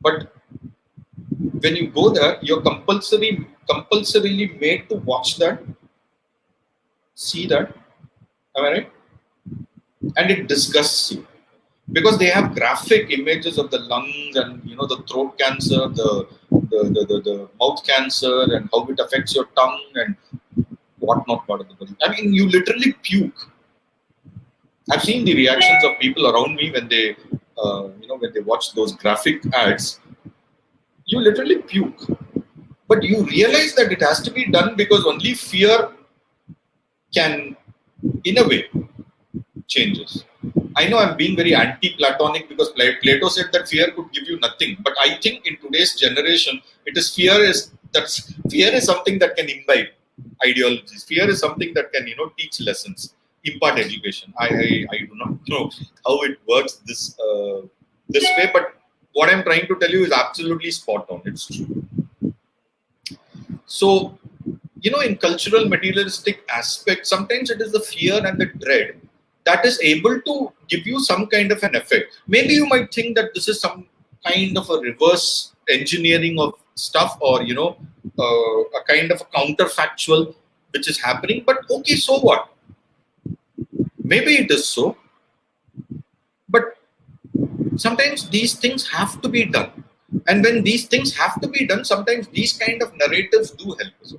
But when you go there, you're compulsorily made to watch that, see that. Am I right? And it disgusts you, because they have graphic images of the lungs and the throat cancer, the mouth cancer, and how it affects your tongue and whatnot part of the body. I mean, you literally puke. I've seen the reactions of people around me when they when they watch those graphic ads. You literally puke, but you realize that it has to be done because only fear can, in a way, changes. I know I'm being very anti-Platonic because Plato said that fear could give you nothing. But I think in today's generation, fear is something that can imbibe ideologies. Fear is something that can, teach lessons, impart education. I do not know how it works this way, but what I'm trying to tell you is absolutely spot on. It's true. So, in cultural materialistic aspects, sometimes it is the fear and the dread that is able to give you some kind of an effect. Maybe you might think that this is some kind of a reverse engineering of stuff, or a kind of a counterfactual which is happening. But okay, so what? Maybe it is so. But sometimes these things have to be done. And when these things have to be done, sometimes these kind of narratives do help us.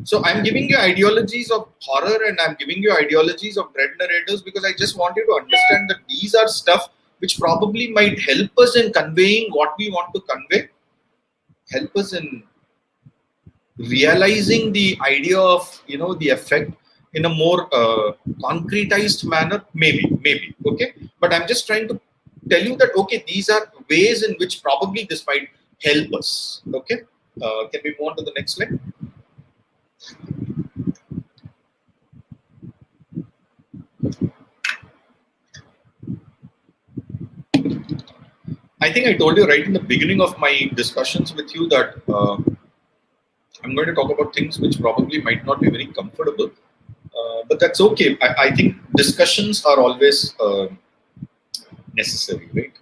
So I'm giving you ideologies of horror and I'm giving you ideologies of dread narratives because I just want you to understand that these are stuff which probably might help us in conveying what we want to convey, help us in realizing the idea of, the effect in a more concretized manner, maybe, okay? But I'm just trying to tell you that, okay, these are ways in which probably this might help us, okay? Can we move on to the next slide? I think I told you right in the beginning of my discussions with you that I'm going to talk about things which probably might not be very comfortable, but that's okay. I think discussions are always necessary, right?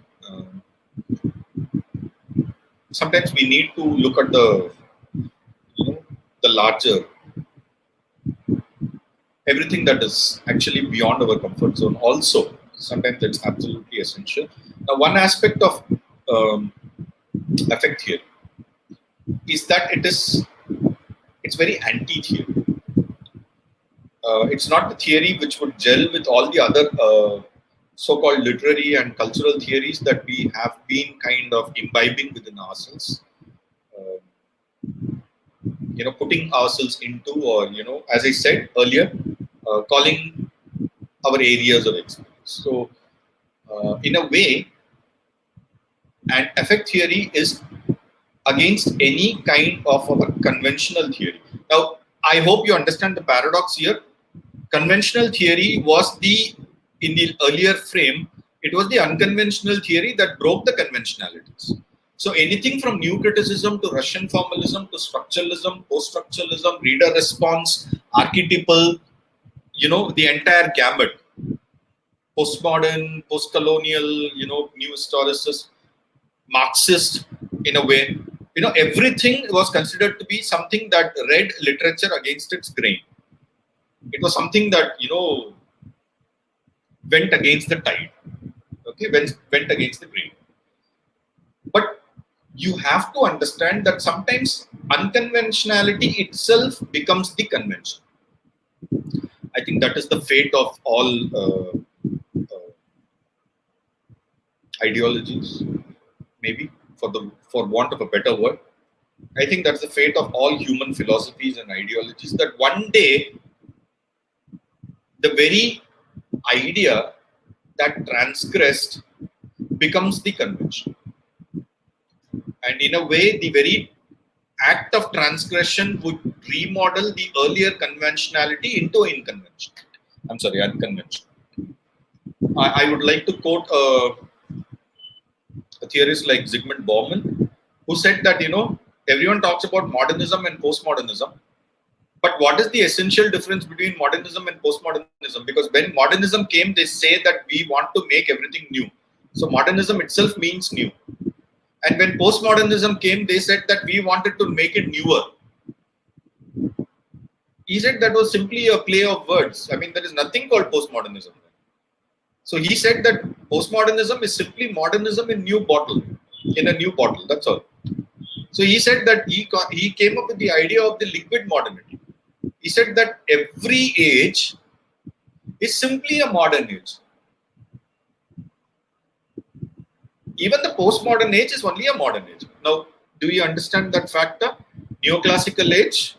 Sometimes we need to look at the, the larger, everything that is actually beyond our comfort zone. Also, sometimes it's absolutely essential. Now, one aspect of affect theory is that it's very anti-theory. It's not the theory which would gel with all the other so-called literary and cultural theories that we have been kind of imbibing within ourselves. Putting ourselves into, or as I said earlier, calling our areas of experience. So, in a way, an affect theory is against any kind of a conventional theory. Now, I hope you understand the paradox here. Conventional theory was in the earlier frame, it was the unconventional theory that broke the conventionalities. So anything from new criticism to Russian formalism to structuralism, post-structuralism, reader response, archetypal, the entire gamut. Postmodern, post-colonial, new historicist, Marxist in a way. Everything was considered to be something that read literature against its grain. It was something that, went against the tide. Okay, went against the grain. But you have to understand that sometimes unconventionality itself becomes the convention. I think that is the fate of all ideologies, maybe for want of a better word. I think that's the fate of all human philosophies and ideologies, that one day the very idea that transgressed becomes the convention. And in a way, the very act of transgression would remodel the earlier conventionality into unconventional. I would like to quote a theorist like Zygmunt Bauman, who said that, everyone talks about modernism and postmodernism. But what is the essential difference between modernism and postmodernism? Because when modernism came, they say that we want to make everything new. So modernism itself means new. And when postmodernism came, they said that we wanted to make it newer. He said that was simply a play of words. I mean, there is nothing called postmodernism. So he said that postmodernism is simply modernism in a new bottle. That's all. So he said that he came up with the idea of the liquid modernity. He said that every age is simply a modern age. Even the postmodern age is only a modern age. Now, do you understand that factor? Neoclassical age,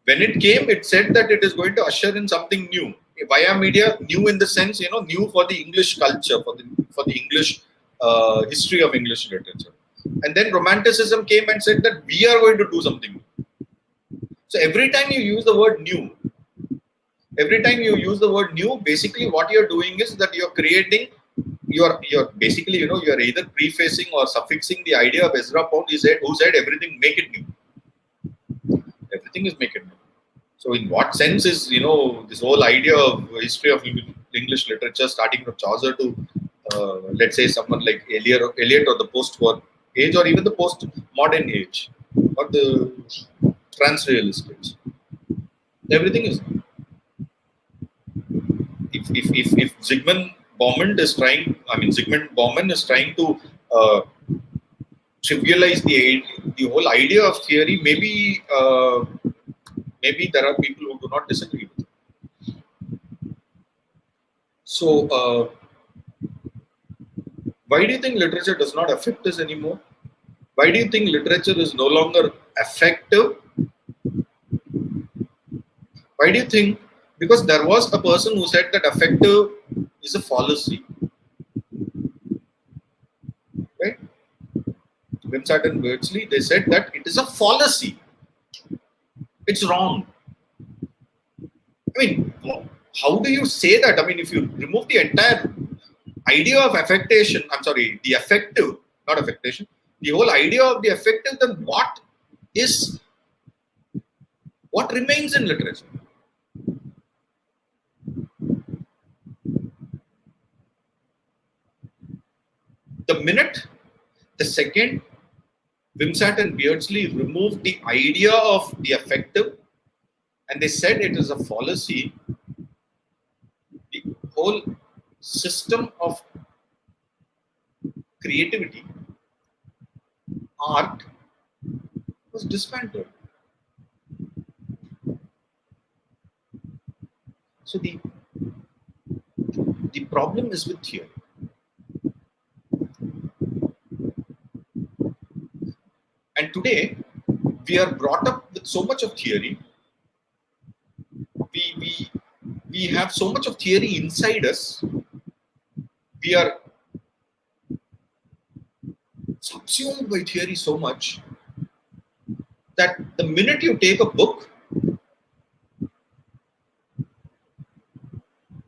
when it came, it said that it is going to usher in something new. Via media, new in the sense, new for the English culture, for the English history of English literature. And then Romanticism came and said that we are going to do something new. So every time you use the word new, basically what you're doing is that you're creating, you're basically, you're either prefacing or suffixing the idea of Ezra Pound, who said everything, make it new. Everything is make it new. So in what sense is, this whole idea of history of English literature, starting from Chaucer to, let's say, someone like Eliot or the post-war age, or even the post-modern age, or the trans-realist age. Everything is new. If Zygmunt Bauman is trying to trivialize the whole idea of theory, maybe there are people who do not disagree with it. So, why do you think literature does not affect us anymore? Why do you think literature is no longer effective? Why do you think? Because there was a person who said that effective is a fallacy. Right? Wimsatt and Beardsley, they said that it is a fallacy. It's wrong. I mean, how do you say that? I mean, if you remove the entire idea of affectation, the effective, not affectation. The whole idea of the affective, then what remains in literature? The second, Wimsatt and Beardsley removed the idea of the affective and they said it is a fallacy. The whole system of creativity, art, was dismantled. So the problem is with theory. And today, we are brought up with so much of theory. We have so much of theory inside us. We are subsumed by theory so much that the minute you take a book,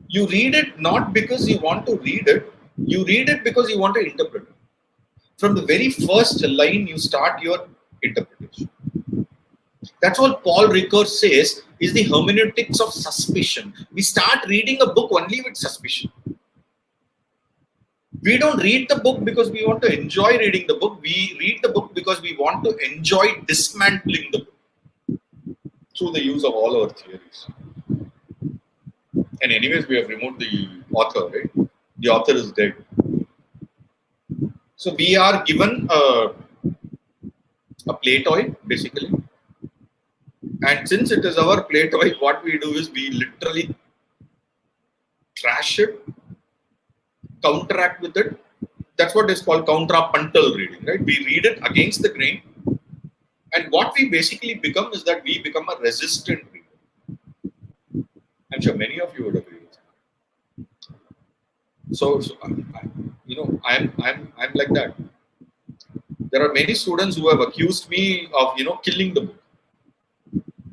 you read it not because you want to read it, you read it because you want to interpret it. From the very first line, you start your interpretation. That's what Paul Ricoeur says is the hermeneutics of suspicion. We start reading a book only with suspicion. We don't read the book because we want to enjoy reading the book. We read the book because we want to enjoy dismantling the book through the use of all our theories. And anyways, we have removed the author, right? The author is dead. So we are given a play toy, basically. And since it is our play toy, what we do is we literally trash it, counteract with it. That's what is called contrapuntal reading, right? We read it against the grain. And what we basically become is that we become a resistant reader. I'm sure many of you would agree with that. So I'm like that. There are many students who have accused me of, killing the book.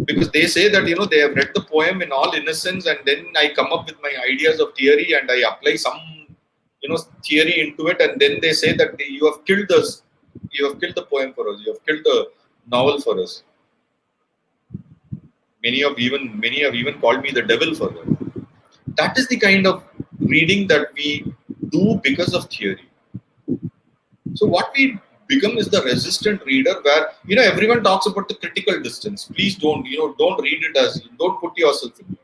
Because they say that, they have read the poem in all innocence and then I come up with my ideas of theory and I apply some, theory into it. And then they say that you have killed us. You have killed the poem for us. You have killed the novel for us. Many have even called me the devil for that. That is the kind of reading that we do because of theory. So what we become is the resistant reader where, everyone talks about the critical distance. Please don't read it as, don't put yourself into it.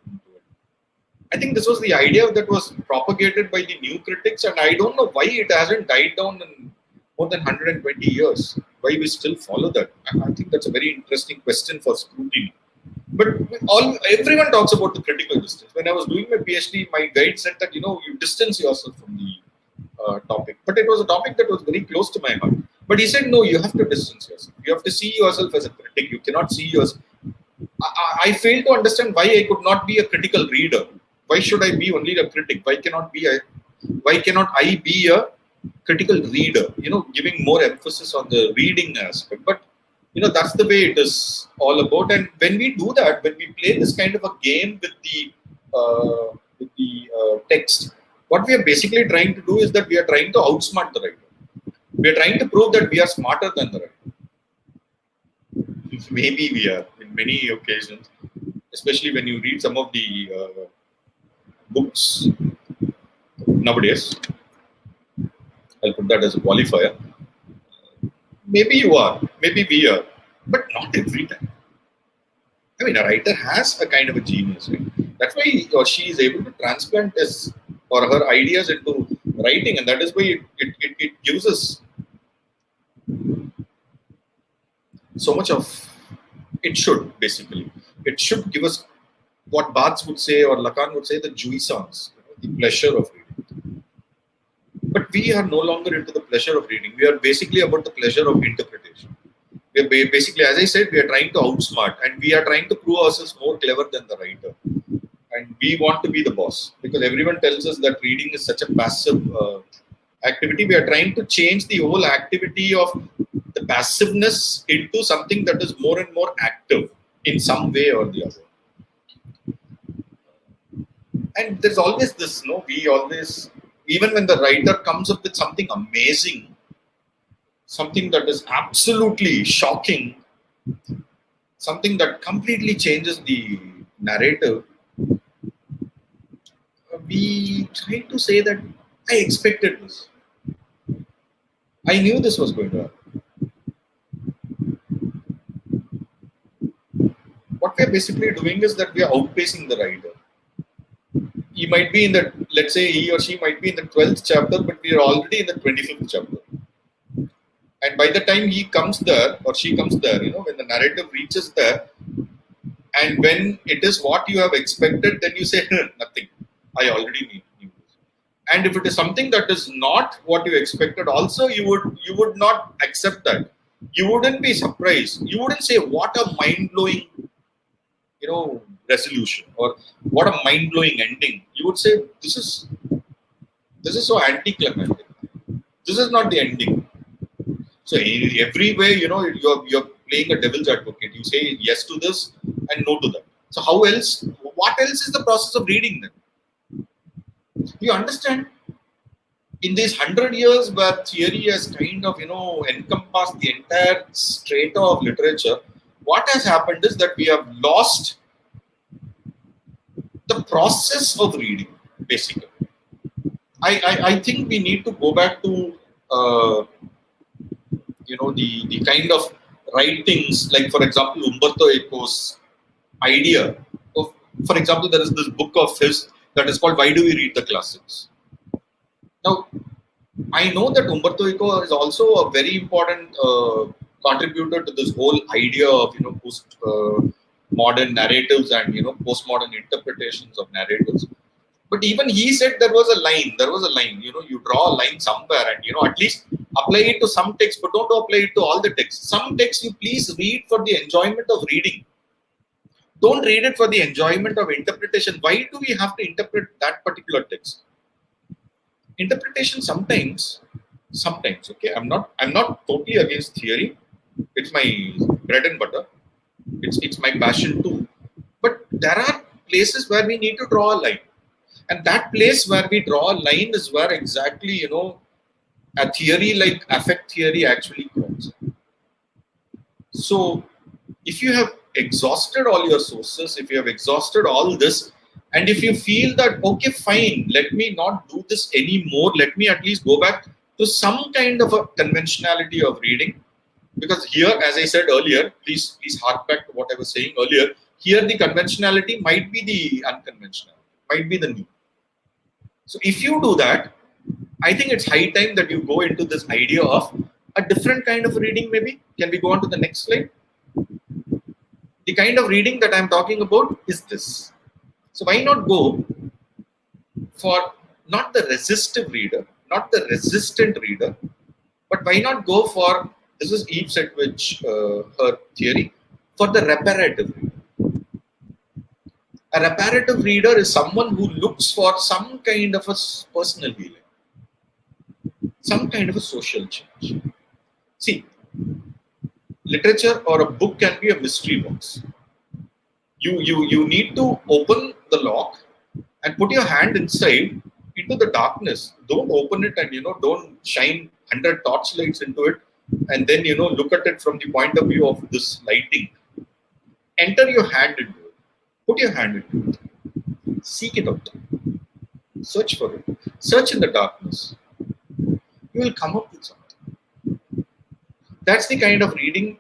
I think this was the idea that was propagated by the new critics and I don't know why it hasn't died down in more than 120 years. Why we still follow that. I think that's a very interesting question for scrutiny. But everyone talks about the critical distance. When I was doing my PhD, my guide said that, you distance yourself from the topic. But it was a topic that was very close to my heart. But he said, no, you have to distance yourself. You have to see yourself as a critic. You cannot see yourself. I failed to understand why I could not be a critical reader. Why should I be only a critic? Why cannot I be a critical reader? Giving more emphasis on the reading aspect. But that's the way it is all about. And when we do that, when we play this kind of a game with the text, what we are basically trying to do is that we are trying to outsmart the writer. We are trying to prove that we are smarter than the writer. Maybe we are in many occasions, especially when you read some of the books nowadays. I'll put that as a qualifier. Maybe you are, maybe we are, but not every time. I mean, a writer has a kind of a genius, right? That's why he or she is able to transplant his or her ideas into writing, and that is why it gives us so much of, it should basically. It should give us what Barthes would say or Lacan would say, the jouissance, the pleasure of reading. But we are no longer into the pleasure of reading. We are basically about the pleasure of interpretation. We are basically, as I said, we are trying to outsmart and we are trying to prove ourselves more clever than the writer. And we want to be the boss because everyone tells us that reading is such a passive activity. We are trying to change the whole activity of the passiveness into something that is more and more active in some way or the other. And there's always this, we always, even when the writer comes up with something amazing, something that is absolutely shocking, something that completely changes the narrative, we try to say that I expected this. I knew this was going to happen. What we are basically doing is that we are outpacing the writer. He might be in the, let's say he or she might be in the 12th chapter, but we are already in the 25th chapter. And by the time he comes there or she comes there, when the narrative reaches there, and when it is what you have expected, then you say, nothing. I already knew this. And if it is something that is not what you expected, also you would not accept that. You wouldn't be surprised. You wouldn't say, what a mind-blowing, resolution, or what a mind-blowing ending. You would say, this is so anticlimactic. This is not the ending. So in every way, you're playing a devil's advocate. You say yes to this and no to that. So how else? What else is the process of reading then? You understand? In these 100 years where theory has kind of, encompassed the entire strata of literature, what has happened is that we have lost the process of reading, basically. I think we need to go back to, the kind of writings, like, for example, Umberto Eco's idea of, for example, there is this book of his that is called Why Do We Read the Classics? Now, I know that Umberto Eco is also a very important contributor to this whole idea of, post-modern narratives and, postmodern interpretations of narratives. But even he said there was a line, you draw a line somewhere and, at least apply it to some text, but don't apply it to all the texts. Some texts you please read for the enjoyment of reading. Don't read it for the enjoyment of interpretation. Why do we have to interpret that particular text? Interpretation sometimes, okay, I'm not totally against theory. It's my bread and butter. It's my passion too. But there are places where we need to draw a line. And that place where we draw a line is where exactly, a theory like affect theory actually comes. So if you have exhausted all your sources, if you have exhausted all this, and if you feel that, okay, fine, let me not do this anymore, let me at least go back to some kind of a conventionality of reading. Because here, as I said earlier, please hark back to what I was saying earlier, here the conventionality might be the unconventional, might be the new. So if you do that, I think it's high time that you go into this idea of a different kind of reading maybe. Can we go on to the next slide? The kind of reading that I'm talking about is this. So why not go for not the resistive reader, not the resistant reader, but why not go for, this is EVTH, her theory, for the reparative reader. A reparative reader is someone who looks for some kind of a personal healing, some kind of a social change. See, literature or a book can be a mystery box. You need to open the lock and put your hand inside into the darkness. Don't open it and don't shine 100 torchlights into it and then look at it from the point of view of this lighting. Enter your hand into it. Put your hand into it. Seek it out. Search for it. Search in the darkness. You will come up with something. That's the kind of reading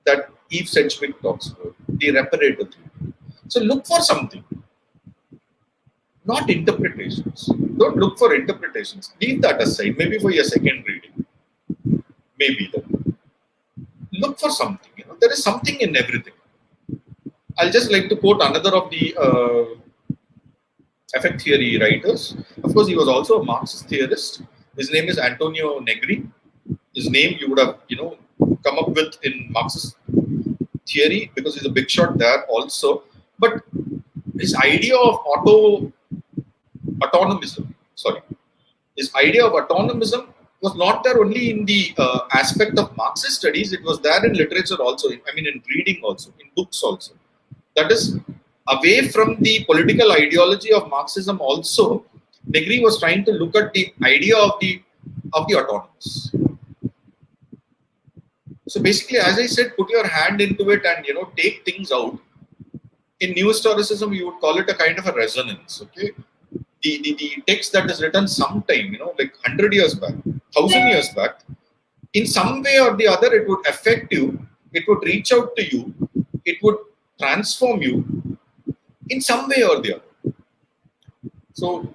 that SEDGWICK talks about, the reparative reading. So look for something, not interpretations. Don't look for interpretations. Leave that aside, maybe for your second reading. Maybe that. Look for something. There is something in everything. I'll just like to quote another of the affect theory writers. Of course, he was also a Marxist theorist. His name is Antonio Negri. His name you would have, come up with in Marxist theory because he's a big shot there also. But his idea of autonomism was not there only in the aspect of Marxist studies. It was there in literature also. I mean, in reading also, in books also. That is, away from the political ideology of Marxism also, Negri was trying to look at the idea of the autonomous. So basically, as I said, put your hand into it and take things out. In new historicism, you would call it a kind of a resonance. Okay, the text that is written sometime, like 100 years back, 1,000 years back, in some way or the other, it would affect you. It would reach out to you. It would transform you in some way or the other. So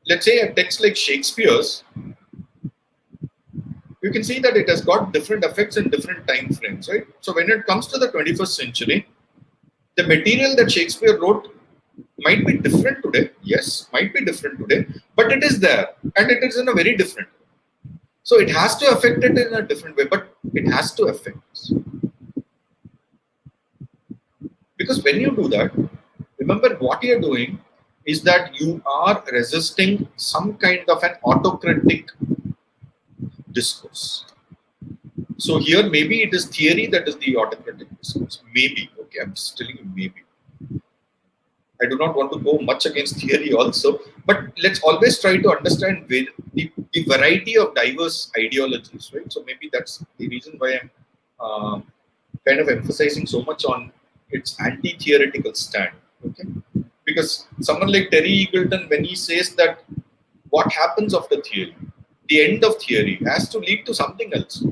let's say a text like Shakespeare's, you can see that it has got different effects in different time frames, right? So when it comes to the 21st century, the material that Shakespeare wrote might be different today. Yes, might be different today, but it is there and it is in a very different way. So it has to affect it in a different way, but it has to affect us. Because when you do that, remember what you're doing is that you are resisting some kind of an autocratic discourse. So here maybe it is theory that is the autocratic discourse. Maybe. Okay, I'm just telling you maybe. I do not want to go much against theory also, but let's always try to understand the variety of diverse ideologies, right? So maybe that's the reason why I'm kind of emphasizing so much on its anti-theoretical stand. Okay, because someone like Terry Eagleton, when he says that what happens after theory, the end of theory has to lead to something else.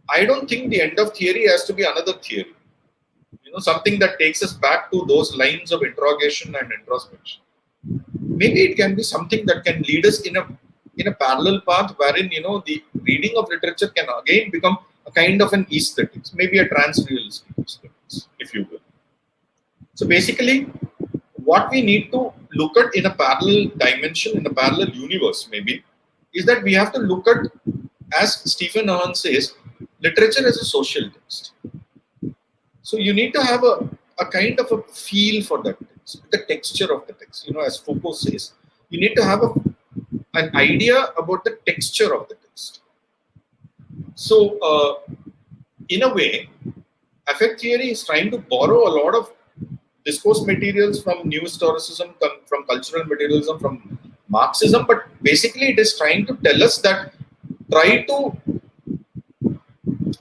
I don't think the end of theory has to be another theory. Something that takes us back to those lines of interrogation and introspection. Maybe it can be something that can lead us in a parallel path wherein the reading of literature can again become a kind of an aesthetics, maybe a trans-realistic aesthetics, if you will. So basically, what we need to look at in a parallel dimension, in a parallel universe, maybe, is that we have to look at, as Stephen Ahern says, literature as a social text. So you need to have a kind of a feel for that text, the texture of the text. As Foucault says, you need to have an idea about the texture of the text. So in a way, affect theory is trying to borrow a lot of discourse materials from new historicism, from cultural materialism, from Marxism, but basically it is trying to tell us that try to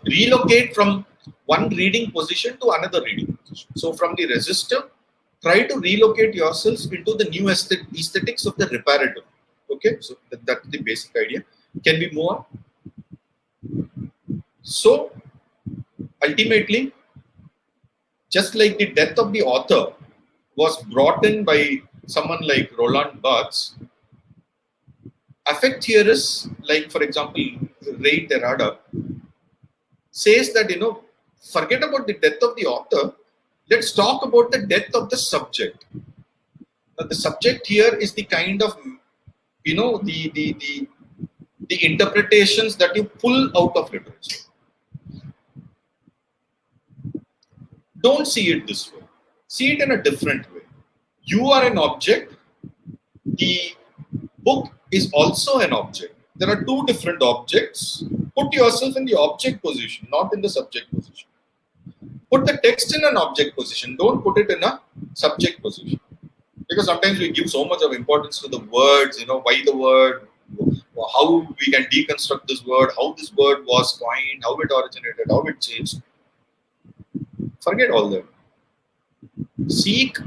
relocate from one reading position to another reading position. So from the resistive, try to relocate yourselves into the new aesthetics of the reparative. Okay, so that's the basic idea. Can we move on? So ultimately, just like the death of the author was brought in by someone like Roland Barthes, affect theorists like, for example, Ray Terada, says that, forget about the death of the author, let's talk about the death of the subject. Now, the subject here is the kind of, the interpretations that you pull out of literature. Don't see it this way. See it in a different way. You are an object. The book is also an object. There are two different objects. Put yourself in the object position, not in the subject position. Put the text in an object position. Don't put it in a subject position. Because sometimes we give so much of importance to the words, why the word, how we can deconstruct this word, how this word was coined, how it originated, how it changed. Forget all that. Seek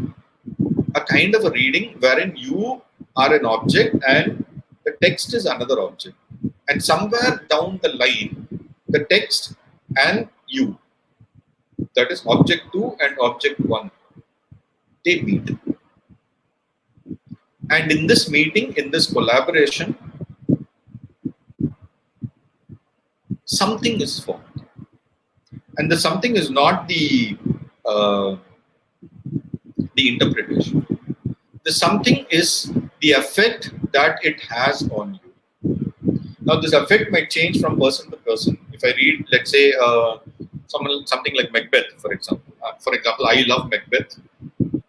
a kind of a reading wherein you are an object and the text is another object. And somewhere down the line, the text and you, that is object 2 and object 1, they meet. And in this meeting, in this collaboration, something is formed. And the something is not the interpretation. The something is the effect that it has on you. Now, this effect might change from person to person. If I read, let's say, something like Macbeth, for example. I love Macbeth.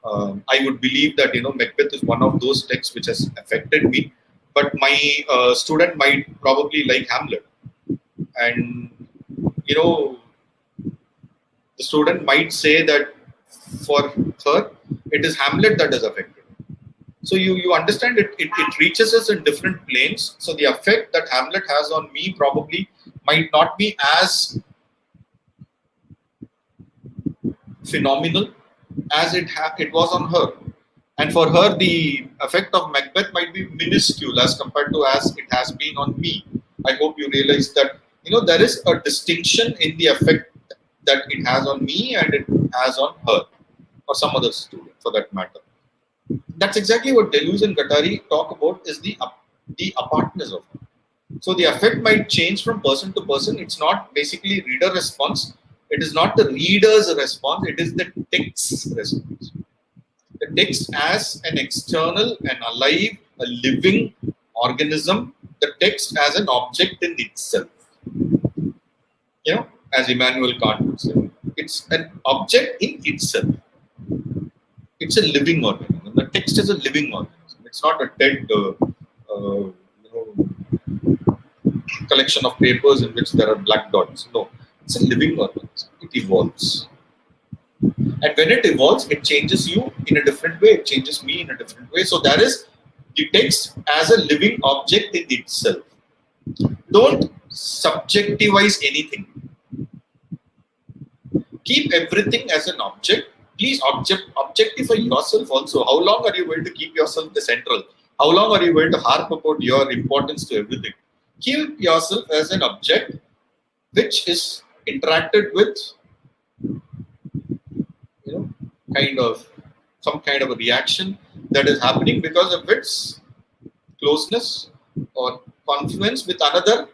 I would believe that Macbeth is one of those texts which has affected me. But my student might probably like Hamlet, and the student might say that for her it is Hamlet that has affected. So you understand it reaches us in different planes. So the effect that Hamlet has on me probably might not be as phenomenal as it was on her. And for her, the effect of Macbeth might be minuscule as compared to as it has been on me. I hope you realize that, there is a distinction in the effect that it has on me and it has on her or some other student for that matter. That's exactly what Deleuze and Guattari talk about, is the apartness of it. So the effect might change from person to person. It's not basically reader response. It is not the reader's response. It is the text's response. The text as an external, an alive, a living organism. The text as an object in itself. As Immanuel Kant would say, it's an object in itself. It's a living organism. The text is a living organism. It's not a dead collection of papers in which there are black dots. No, it's a living organism. It evolves. And when it evolves, it changes you in a different way. It changes me in a different way. So there is the text as a living object in itself. Don't subjectivize anything. Keep everything as an object. Please objectify yourself also. How long are you going to keep yourself the central? How long are you going to harp about your importance to everything? Keep yourself as an object which is interacted with, some kind of a reaction that is happening because of its closeness or confluence with another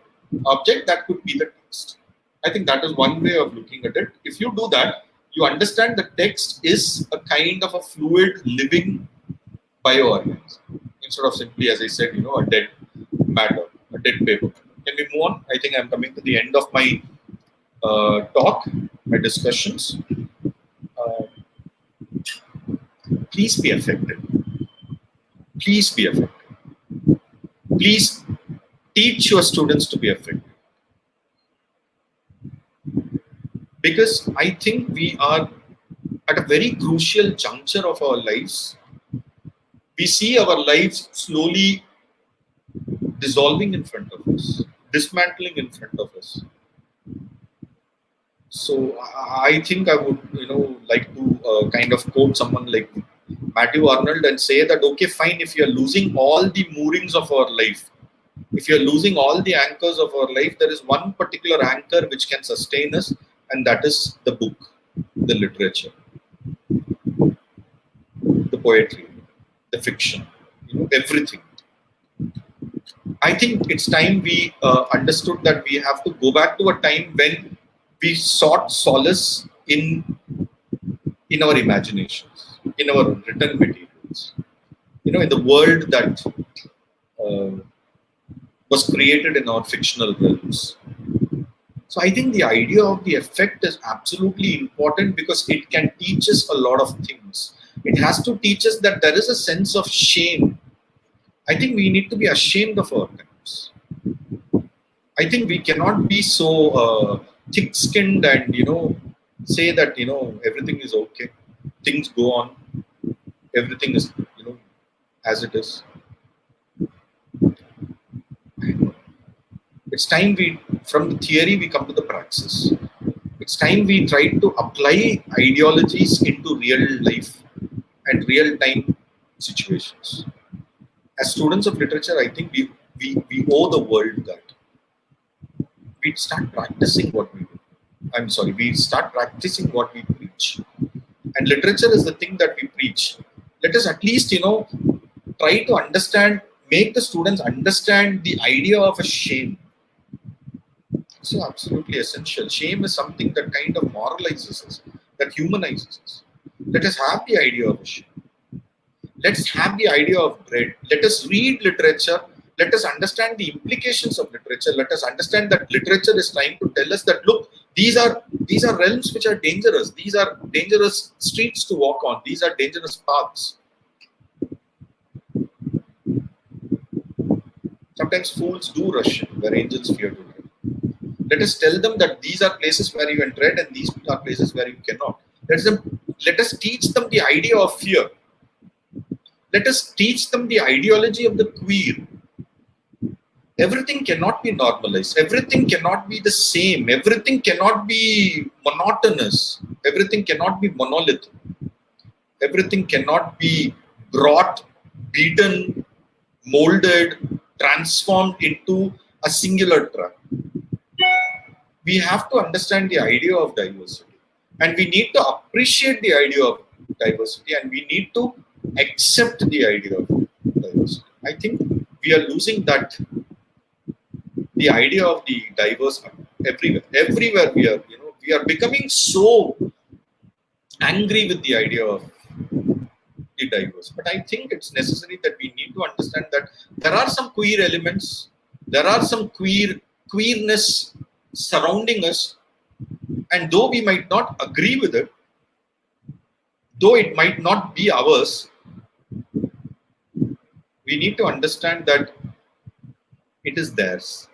object that could be the text. I think that is one way of looking at it. If you do that, you understand the text is a kind of a fluid, living bioorganism instead of simply, as I said, a dead matter, a dead paper. Can we move on? I think I'm coming to the end of my talk, my discussions. Please be affected. Please be affected. Please teach your students to be affected. Because I think we are at a very crucial juncture of our lives. We see our lives slowly dissolving in front of us, dismantling in front of us. So I think I would, like to kind of quote someone like Matthew Arnold and say that, okay, fine, if you're losing all the moorings of our life, if you're losing all the anchors of our life, there is one particular anchor which can sustain us, and that is the book, the literature, the poetry, the fiction, everything. I think it's time we understood that we have to go back to a time when we sought solace in our imaginations, in our written materials, in the world that was created in our fictional realms. So I think the idea of the effect is absolutely important because it can teach us a lot of things. It has to teach us that there is a sense of shame. I think we need to be ashamed of our times. I think we cannot be so thick-skinned and, say that, everything is okay. Things go on. Everything is, as it is. It's time from the theory, we come to the praxis. It's time we try to apply ideologies into real life and real-time situations. As students of literature, I think we owe the world that. We start practicing what we do. We start practicing what we preach. And literature is the thing that we preach. Let us at least, try to understand, make the students understand the idea of a shame. So absolutely essential. Shame is something that kind of moralizes us, that humanizes us. Let us have the idea of a shame. Let's have the idea of dread. Let us read literature. Let us understand the implications of literature. Let us understand that literature is trying to tell us that, look, these are realms which are dangerous. These are dangerous streets to walk on. These are dangerous paths. Sometimes fools do rush in where angels fear to tread. Let us tell them that these are places where you can tread and these are places where you cannot. Let us teach them the idea of fear. Let us teach them the ideology of the queer. Everything cannot be normalized. Everything cannot be the same. Everything cannot be monotonous. Everything cannot be monolith. Everything cannot be brought, beaten, molded, transformed into a singular track. We have to understand the idea of diversity, and we need to appreciate the idea of diversity, and we need to accept the idea of diversity. I think we are losing that, the idea of the diverse everywhere. Everywhere we are becoming so angry with the idea of the diverse. But I think it's necessary that we need to understand that there are some queer elements, there are some queerness surrounding us, and though we might not agree with it, though it might not be ours, we need to understand that it is theirs.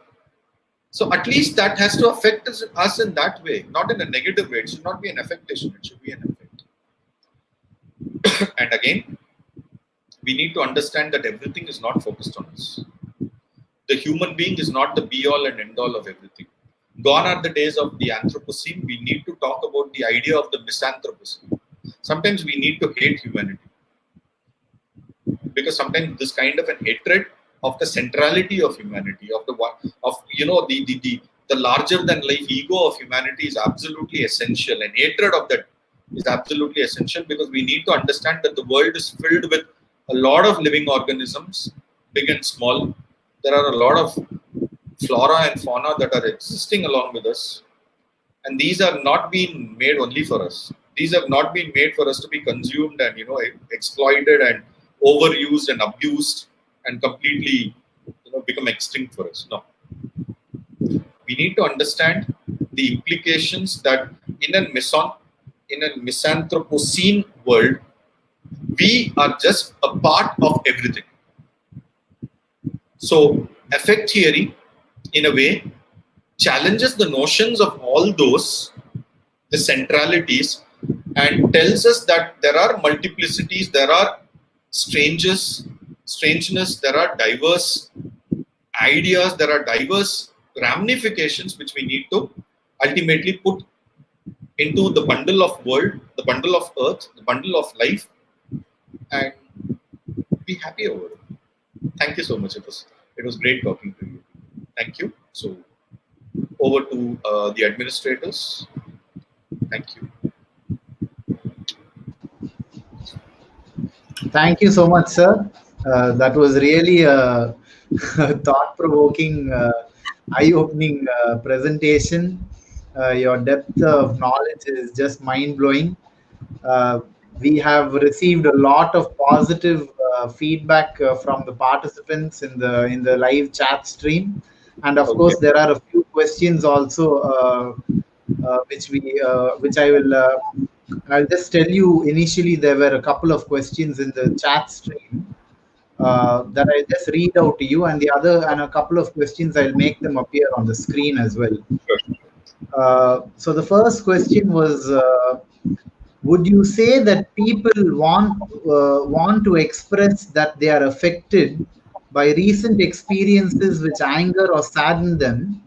So at least that has to affect us in that way, not in a negative way. It should not be an affectation, it should be an effect. And again, we need to understand that everything is not focused on us. The human being is not the be-all and end-all of everything. Gone are the days of the Anthropocene. We need to talk about the idea of the misanthropocene. Sometimes we need to hate humanity, because sometimes this kind of an hatred of the centrality of humanity, of the larger than life ego of humanity is absolutely essential, and hatred of that is absolutely essential, because we need to understand that the world is filled with a lot of living organisms, big and small. There are a lot of flora and fauna that are existing along with us, and these are not being made only for us. These have not been made for us to be consumed and exploited and overused and abused and completely become extinct for us. No. We need to understand the implications that in a misanthropocene world, we are just a part of everything. So effect theory, in a way, challenges the notions of all those, the centralities, and tells us that there are multiplicities, there are strangeness, there are diverse ideas, there are diverse ramifications which we need to ultimately put into the bundle of world, the bundle of earth, the bundle of life, and be happy over it. Thank you so much. It was great talking to you. Thank you. So over to the administrators. Thank you. Thank you so much, sir. That was really a thought-provoking, eye-opening presentation. Your depth of knowledge is just mind-blowing. We have received a lot of positive feedback from the participants in the live chat stream, and of course there are a few questions also which I will. I'll just tell you, initially there were a couple of questions in the chat stream that I'll just read out to you, and a couple of questions I'll make them appear on the screen as well. So the first question was, would you say that people want to express that they are affected by recent experiences which anger or sadden them,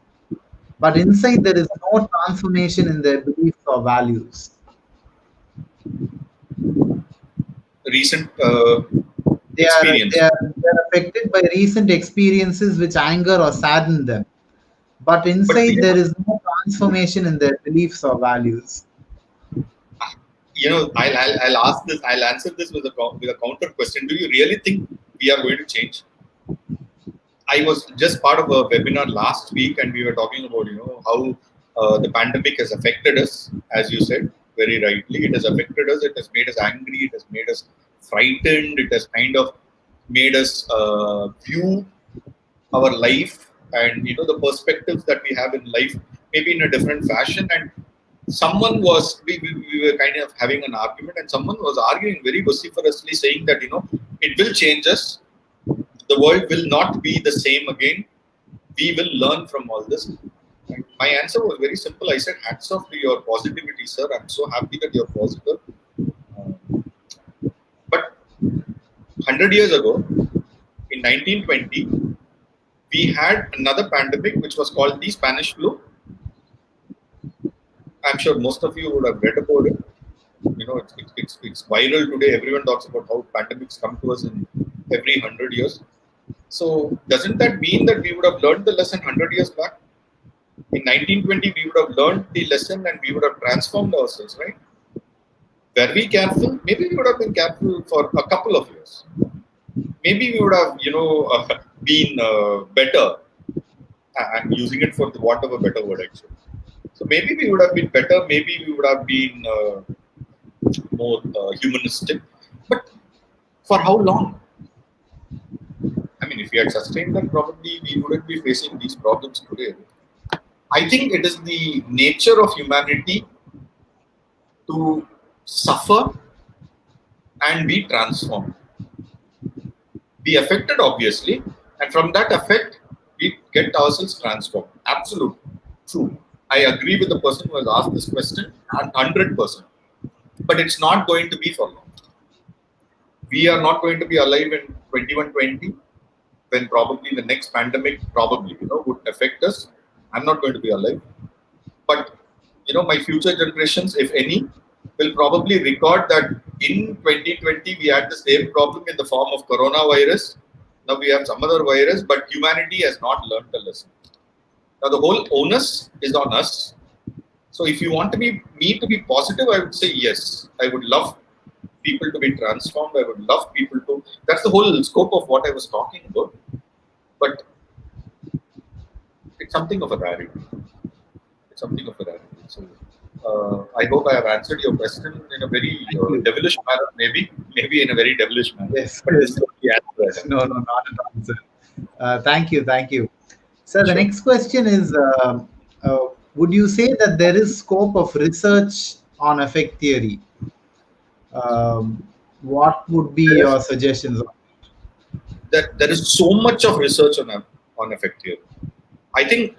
but inside there is no transformation in their beliefs or values? Recent they are affected by recent experiences which anger or sadden them, but inside there is no transformation in their beliefs or values. I'll ask this. I'll answer this with a counter question. Do you really think we are going to change? I was just part of a webinar last week, and we were talking about how the pandemic has affected us, as you said very rightly. It has affected us. It has made us angry. It has made us frightened. It has kind of made us view our life and the perspectives that we have in life maybe in a different fashion. And someone was we were kind of having an argument, and someone was arguing very vociferously, saying that it will change us. The world will not be the same again. We will learn from all this. And my answer was very simple. I said, hats off to your positivity, sir. I'm so happy that you're positive. But 100 years ago, in 1920, we had another pandemic which was called the Spanish flu. I'm sure most of you would have read about it. It's viral today. Everyone talks about how pandemics come to us in every 100 years. So doesn't that mean that we would have learned the lesson 100 years back? In 1920, we would have learned the lesson and we would have transformed ourselves, right? Were we careful? Maybe we would have been careful for a couple of years. Maybe we would have, been better. I'm using it for the want of a better word, actually. So maybe we would have been better. Maybe we would have been more humanistic. But for how long? I mean, if we had sustained that, probably we wouldn't be facing these problems today. I think it is the nature of humanity to suffer and be transformed. Be affected, obviously, and from that effect, we get ourselves transformed. Absolute, true. I agree with the person who has asked this question 100%. But it's not going to be for long. We are not going to be alive in 2120 when probably the next pandemic would affect us. I'm not going to be alive. But my future generations, if any, will probably record that in 2020 we had the same problem in the form of coronavirus. Now we have some other virus, but humanity has not learned the lesson. Now the whole onus is on us. So if you want me to be positive, I would say yes. I would love people to be transformed. I would love people to. That's the whole scope of what I was talking about. But it's something of a rarity. So I hope I have answered your question in a very devilish manner, maybe in a very devilish manner. Yes. But this is the answer. No, not at all, sir. Thank you. Sir, the next question is, would you say that there is scope of research on affect theory? What would be your suggestions? That there is so much of research on affect theory. I think,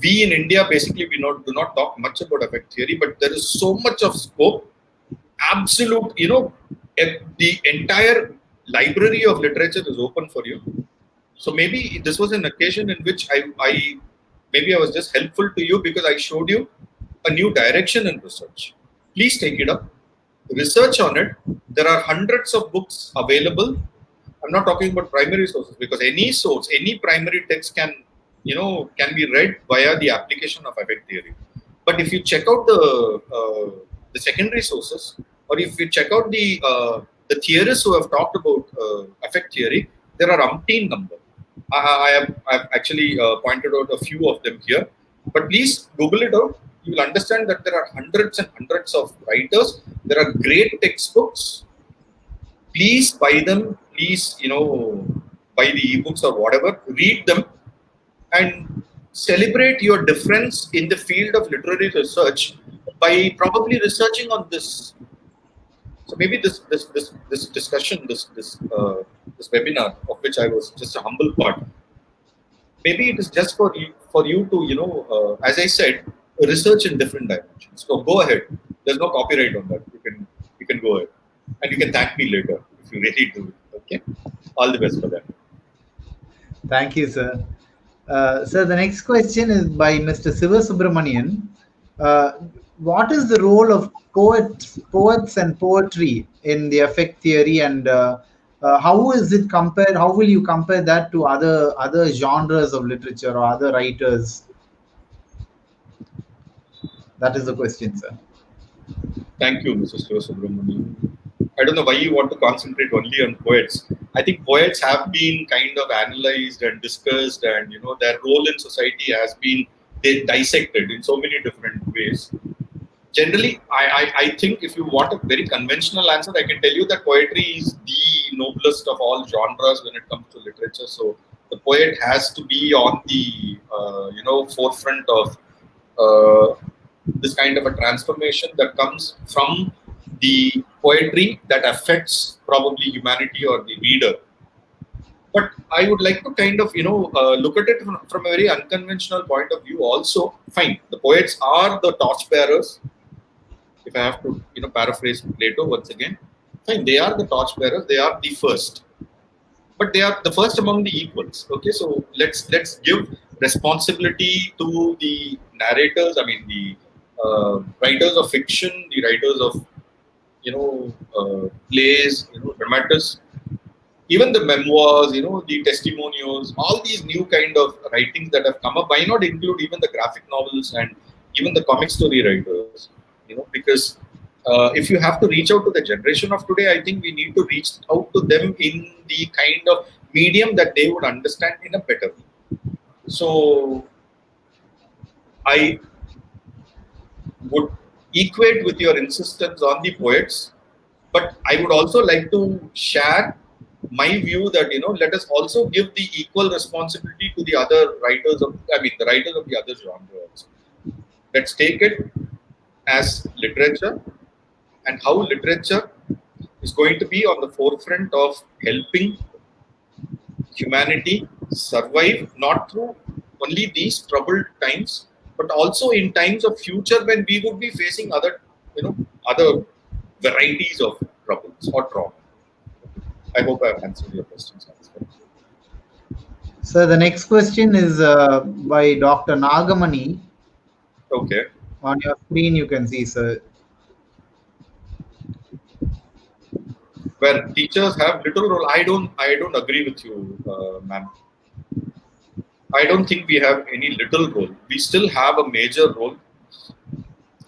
we in India, basically, we do not talk much about affect theory, but there is so much of scope. Absolute, the entire library of literature is open for you. So maybe this was an occasion in which I was just helpful to you because I showed you a new direction in research. Please take it up. Research on it. There are hundreds of books available. I'm not talking about primary sources because any source, any primary text can be read via the application of affect theory. But if you check out the secondary sources, or if you check out the theorists who have talked about affect theory, there are umpteen number. I've actually pointed out a few of them here. But please Google it out. You will understand that there are hundreds and hundreds of writers. There are great textbooks. Please buy them. Please, buy the ebooks or whatever. Read them and celebrate your difference in the field of literary research by probably researching on this. So maybe this discussion, this webinar, of which I was just a humble part, maybe it is just for you to, as I said, research in different dimensions. So go ahead. There's no copyright on that. You can go ahead, and you can thank me later if you really do it. Okay. All the best for that. Thank you, sir. Sir, the next question is by Mr. Siva Subramanian. What is the role of poets and poetry in the affect theory, and how is it compared? How will you compare that to other genres of literature or other writers? That is the question, sir. Thank you, Mr. Siva Subramanian. I don't know why you want to concentrate only on poets. I think poets have been kind of analyzed and discussed, and their role in society has been dissected in so many different ways. Generally, I think if you want a very conventional answer, I can tell you that poetry is the noblest of all genres when it comes to literature. So the poet has to be on the forefront of this kind of a transformation that comes from the poetry that affects probably humanity or the reader. But I would like to kind of look at it from a very unconventional point of view also. Fine, the poets are the torchbearers. If I have to paraphrase Plato once again, fine, they are the torchbearers. They are the first, but they are the first among the equals. Okay, so let's give responsibility to the narrators, I mean the writers of fiction, the writers of plays, dramatists, even the memoirs, the testimonials, all these new kind of writings that have come up. Why not include even the graphic novels and even the comic story writers? Because if you have to reach out to the generation of today, I think we need to reach out to them in the kind of medium that they would understand in a better way. So I would equate with your insistence on the poets, but I would also like to share my view that let us also give the equal responsibility to the other writers of, the writers of the other genres. Let's take it as literature, and how literature is going to be on the forefront of helping humanity survive, not through only these troubled times, but also in times of future when we would be facing other varieties of troubles or trauma. I hope I have answered your questions. So the next question is by Dr. Nagamani. Okay. On your screen, you can see, sir. Where teachers have little role. I don't agree with you, ma'am. I don't think we have any little role. We still have a major role,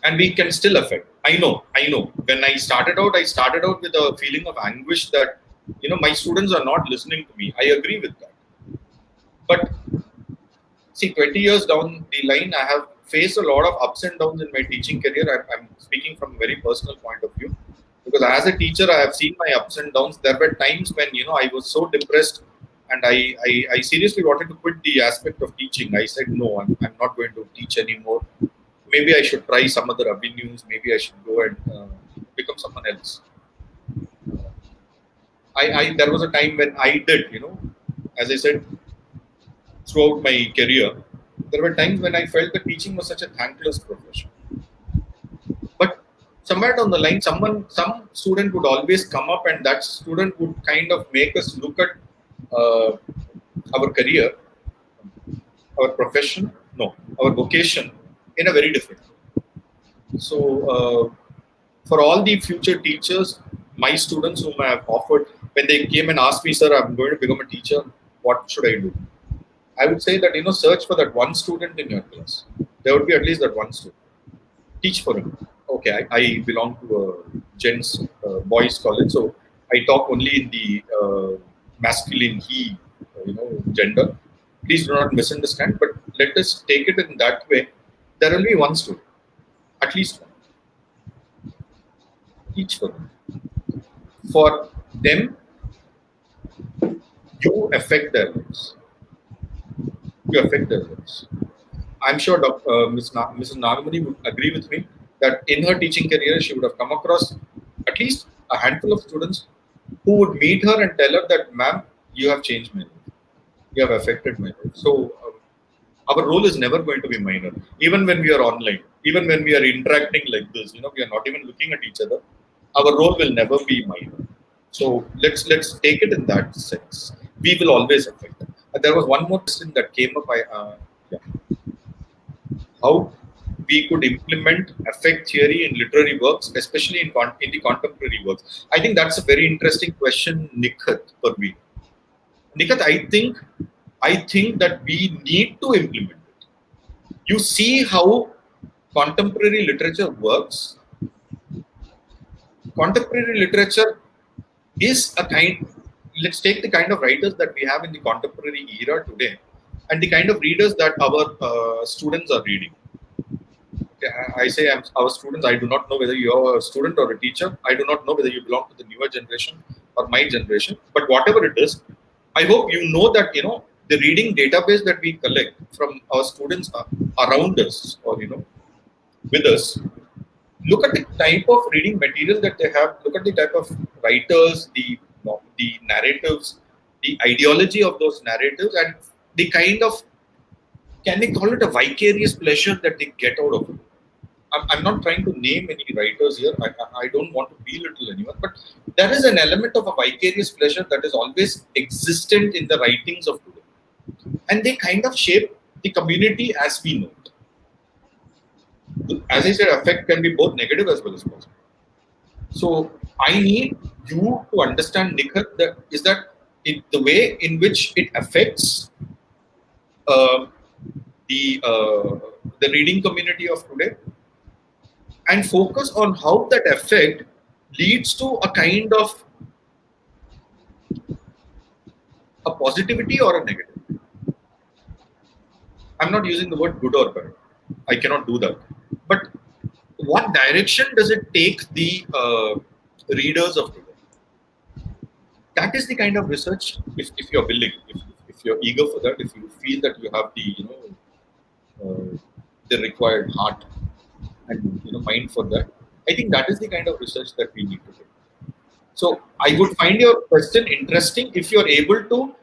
and we can still affect. I know. When I started out with a feeling of anguish that my students are not listening to me. I agree with that. But see, 20 years down the line, I have faced a lot of ups and downs in my teaching career. I'm speaking from a very personal point of view, because as a teacher, I have seen my ups and downs. There were times when I was so depressed, and I seriously wanted to quit the aspect of teaching. I said, no, I'm not going to teach anymore. Maybe I should try some other avenues. Maybe I should go and become someone else. There was a time when I did, as I said, throughout my career, there were times when I felt that teaching was such a thankless profession. But somewhere down the line, some student would always come up, and that student would kind of make us look at our career, our profession, our vocation in a very different way. So for all the future teachers, my students whom I have offered, when they came and asked me, sir, I'm going to become a teacher, what should I do? I would say that, search for that one student in your class. There would be at least that one student. Teach for him. Okay, I belong to a gents, boys college, so I talk only in the masculine he, gender. Please do not misunderstand, but let us take it in that way. There will be one student, at least one. Teach for them. For them, you affect their lives. I'm sure Mrs. Nagamani would agree with me that in her teaching career, she would have come across at least a handful of students who would meet her and tell her that, ma'am, you have changed my life. You have affected my life. So our role is never going to be minor. Even when we are online, even when we are interacting like this, we are not even looking at each other. Our role will never be minor. So let's take it in that sense. We will always affect them. There was one more question that came up. How we could implement affect theory in literary works, especially in the contemporary works. I think that's a very interesting question, Nikhat, for me. Nikhat, I think that we need to implement it. You see how contemporary literature works. Contemporary literature is a kind. Let's take the kind of writers that we have in the contemporary era today, and the kind of readers that our students are reading. Okay, I say our students. I do not know whether you are a student or a teacher. I do not know whether you belong to the newer generation or my generation. But whatever it is, I hope you know that the reading database that we collect from our students around us, or with us. Look at the type of reading material that they have. Look at the type of writers, the narratives, the ideology of those narratives, and the kind of, can we call it a vicarious pleasure that they get out of it. I'm not trying to name any writers here. I don't want to belittle anyone, but there is an element of a vicarious pleasure that is always existent in the writings of today. And they kind of shape the community as we know it. As I said, affect can be both negative as well as positive. So I need you to understand, Nikhar, that the way in which it affects the reading community of today, and focus on how that effect leads to a kind of a positivity or a negative. I'm not using the word good or bad. I cannot do that. But what direction does it take the readers of today? That is the kind of research, if you're willing, if you're eager for that, if you feel that you have the required heart and mind for that, I think that is the kind of research that we need to do. So I would find your question interesting if you're able to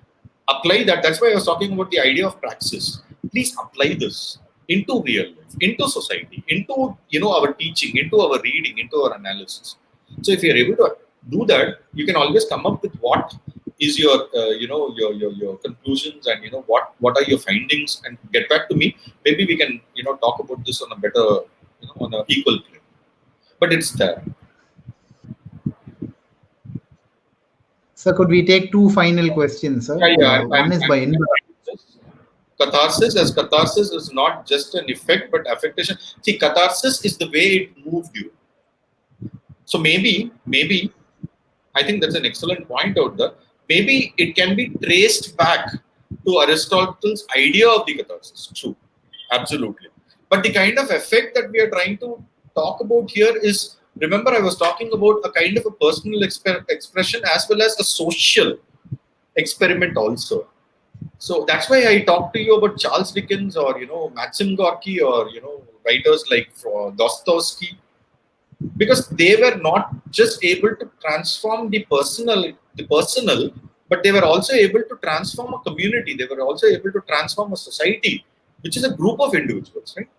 apply that. That's why I was talking about the idea of praxis. Please apply this into real life, into society, into our teaching, into our reading, into our analysis. So if you're able to do that, you can always come up with what is your your conclusions, and what are your findings, and get back to me. Maybe we can talk about this on a better on an equal plane. But it's there. Sir, could we take two final questions, sir? Yeah, one is by catharsis, as catharsis is not just an effect but affectation. See, catharsis is the way it moved you. So maybe I think that's an excellent point out there. Maybe it can be traced back to Aristotle's idea of the catharsis. True, absolutely. But the kind of effect that we are trying to talk about here is, remember, I was talking about a kind of a personal expression as well as a social experiment also. So that's why I talked to you about Charles Dickens or Maxim Gorky or writers like Dostoevsky, because they were not just able to transform the personal, but they were also able to transform a community. They were also able to transform a society, which is a group of individuals, right?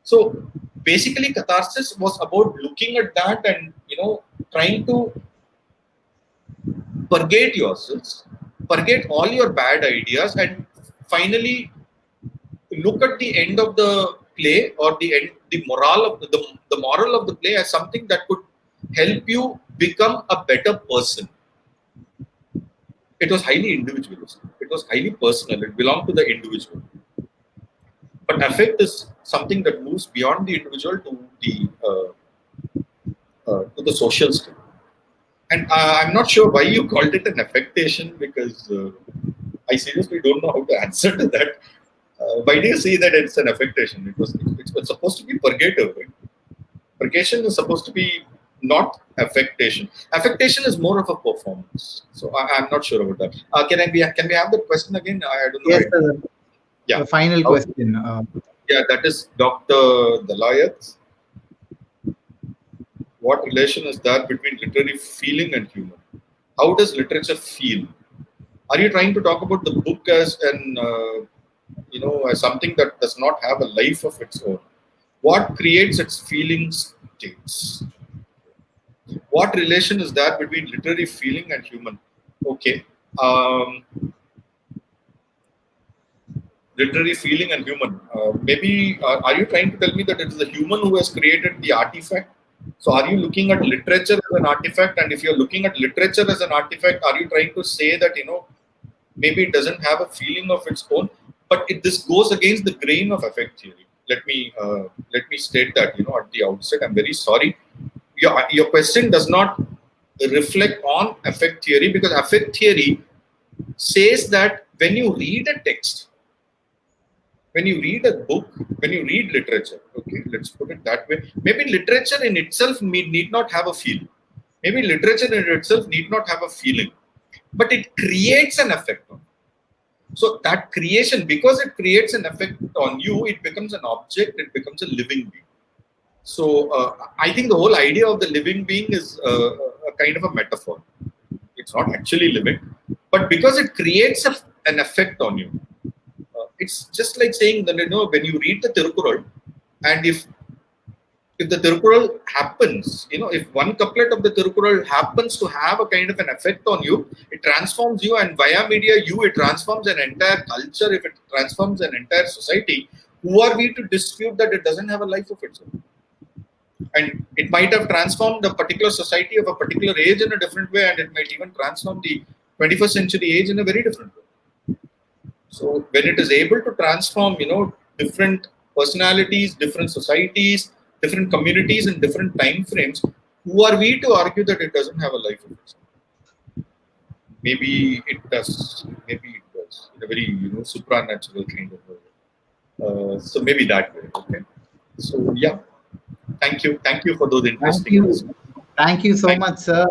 So basically, catharsis was about looking at that and trying to purgate yourselves, purgate all your bad ideas, and finally look at the end of the play or the moral of the moral of the play as something that could help you become a better person. It was highly individualistic. It was highly personal. It belonged to the individual. But affect is something that moves beyond the individual to the social scale. And I'm not sure why you called it an affectation, because I seriously don't know how to answer to that. Why do you say that it's an affectation? It's supposed to be purgative, right? Purgation is supposed to be not affectation. Affectation is more of a performance. So I'm not sure about that. Can we have that question again? I don't know. Yes, sir. Yeah. The final question. Yeah, that is Dr. Dalayat. What relation is there between literary feeling and humor? How does literature feel? Are you trying to talk about the book as as something that does not have a life of its own? What creates its feeling states? What relation is there between literary feeling and human? Okay. Literary feeling and human. Maybe are you trying to tell me that it is the human who has created the artifact? So are you looking at literature as an artifact? And if you're looking at literature as an artifact, are you trying to say that maybe it doesn't have a feeling of its own? But this goes against the grain of affect theory. Let me state that at the outset. I'm very sorry. Your question does not reflect on affect theory, because affect theory says that when you read a text, when you read a book, when you read literature, okay, let's put it that way. Maybe literature in itself need not have a feeling. Maybe literature in itself need not have a feeling, but it creates an effect on you. So that creation, because it creates an effect on you, it becomes an object, it becomes a living being. So I think the whole idea of the living being is a kind of a metaphor. It's not actually living, but because it creates an effect on you. It's just like saying that when you read the Tiruchirappalli, and if the Tirukural happens, if one couplet of the Tirukural happens to have a kind of an effect on you, it transforms you, and via media, it transforms an entire culture. If it transforms an entire society, who are we to dispute that it doesn't have a life of its own? And it might have transformed a particular society of a particular age in a different way, and it might even transform the 21st century age in a very different way. So when it is able to transform, different personalities, different societies, different communities in different time frames, who are we to argue that it doesn't have a life of its own? Maybe it does. Maybe it does in a very supernatural kind of way. So maybe that way. Okay. So yeah, thank you for those interesting questions. Thank you so much, sir,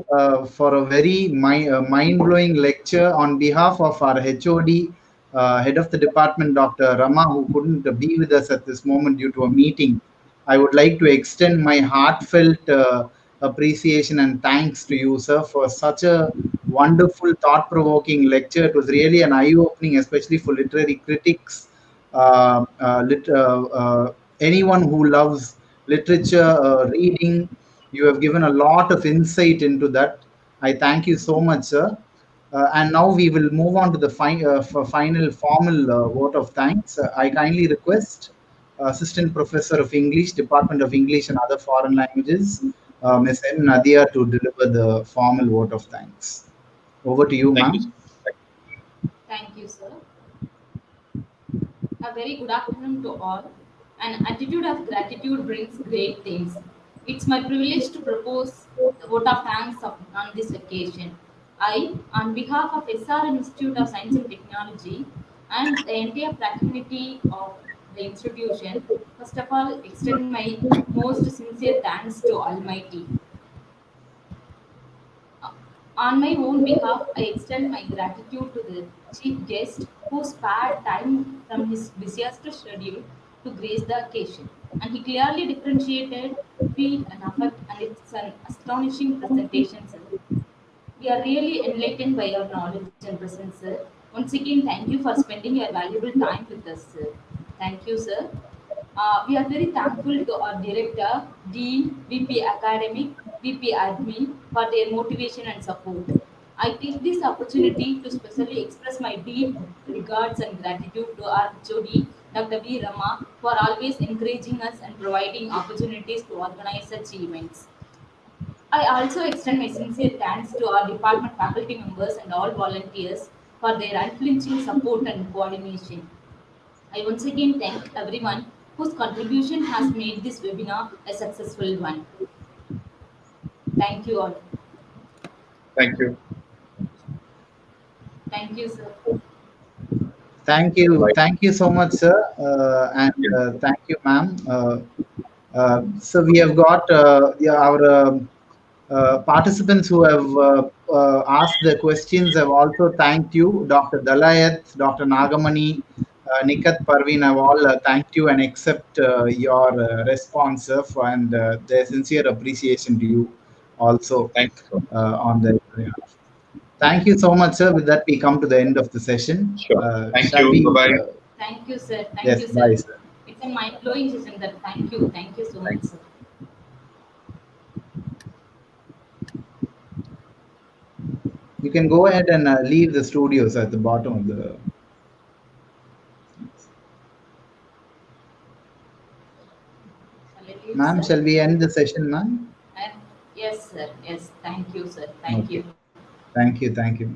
for a very mind-blowing lecture on behalf of our HOD, head of the department, Dr. Rama, who couldn't be with us at this moment due to a meeting. I would like to extend my heartfelt appreciation and thanks to you, sir, for such a wonderful, thought-provoking lecture. It was really an eye-opening, especially for literary critics, anyone who loves literature, reading. You have given a lot of insight into that. I thank you so much, sir. And now we will move on to the final formal vote of thanks. I kindly request Assistant Professor of English, Department of English and Other Foreign Languages, Ms. M. Nathiya, to deliver the formal vote of thanks. Over to you, ma'am. Thank you, sir. A very good afternoon to all. An attitude of gratitude brings great things. It's my privilege to propose the vote of thanks on this occasion. I, on behalf of SRM Institute of Science and Technology and the entire fraternity of the institution, first of all, extend my most sincere thanks to Almighty. On my own behalf, I extend my gratitude to the chief guest who spared time from his busiest schedule to grace the occasion. And he clearly differentiated feel and affect, and it's an astonishing presentation, sir. We are really enlightened by your knowledge and presence, sir. Once again, thank you for spending your valuable time with us, sir. Thank you, sir. We are very thankful to our director, Dean, VP Academic, VP Admin for their motivation and support. I take this opportunity to specially express my deep regards and gratitude to our HOD, Dr. V. Rama, for always encouraging us and providing opportunities to organize such events. I also extend my sincere thanks to our department faculty members and all volunteers for their unflinching support and coordination. I once again thank everyone whose contribution has made this webinar a successful one. Thank you all. Thank you. Thank you, sir. Thank you. Thank you so much, sir. And thank you, ma'am. So we have got our participants who have asked the questions have also thanked you. Dr. Dalayat, Dr. Nagamani, Nikat Parveen have all thanked you and accept your response, sir, and their sincere appreciation to you also on the behalf. Thank you so much, sir. With that, we come to the end of the session. Sure. Thank you. Bye-bye. Thank you, sir. Thank yes, you, sir. Bye, sir. It's a mind-blowing session. That thank you. Thank you so much, sir. You can go ahead and leave the studios at the bottom of the. Ma'am, shall we end the session, ma'am? Yes, sir. Yes. Thank you, sir. Thank you. Thank you. Thank you.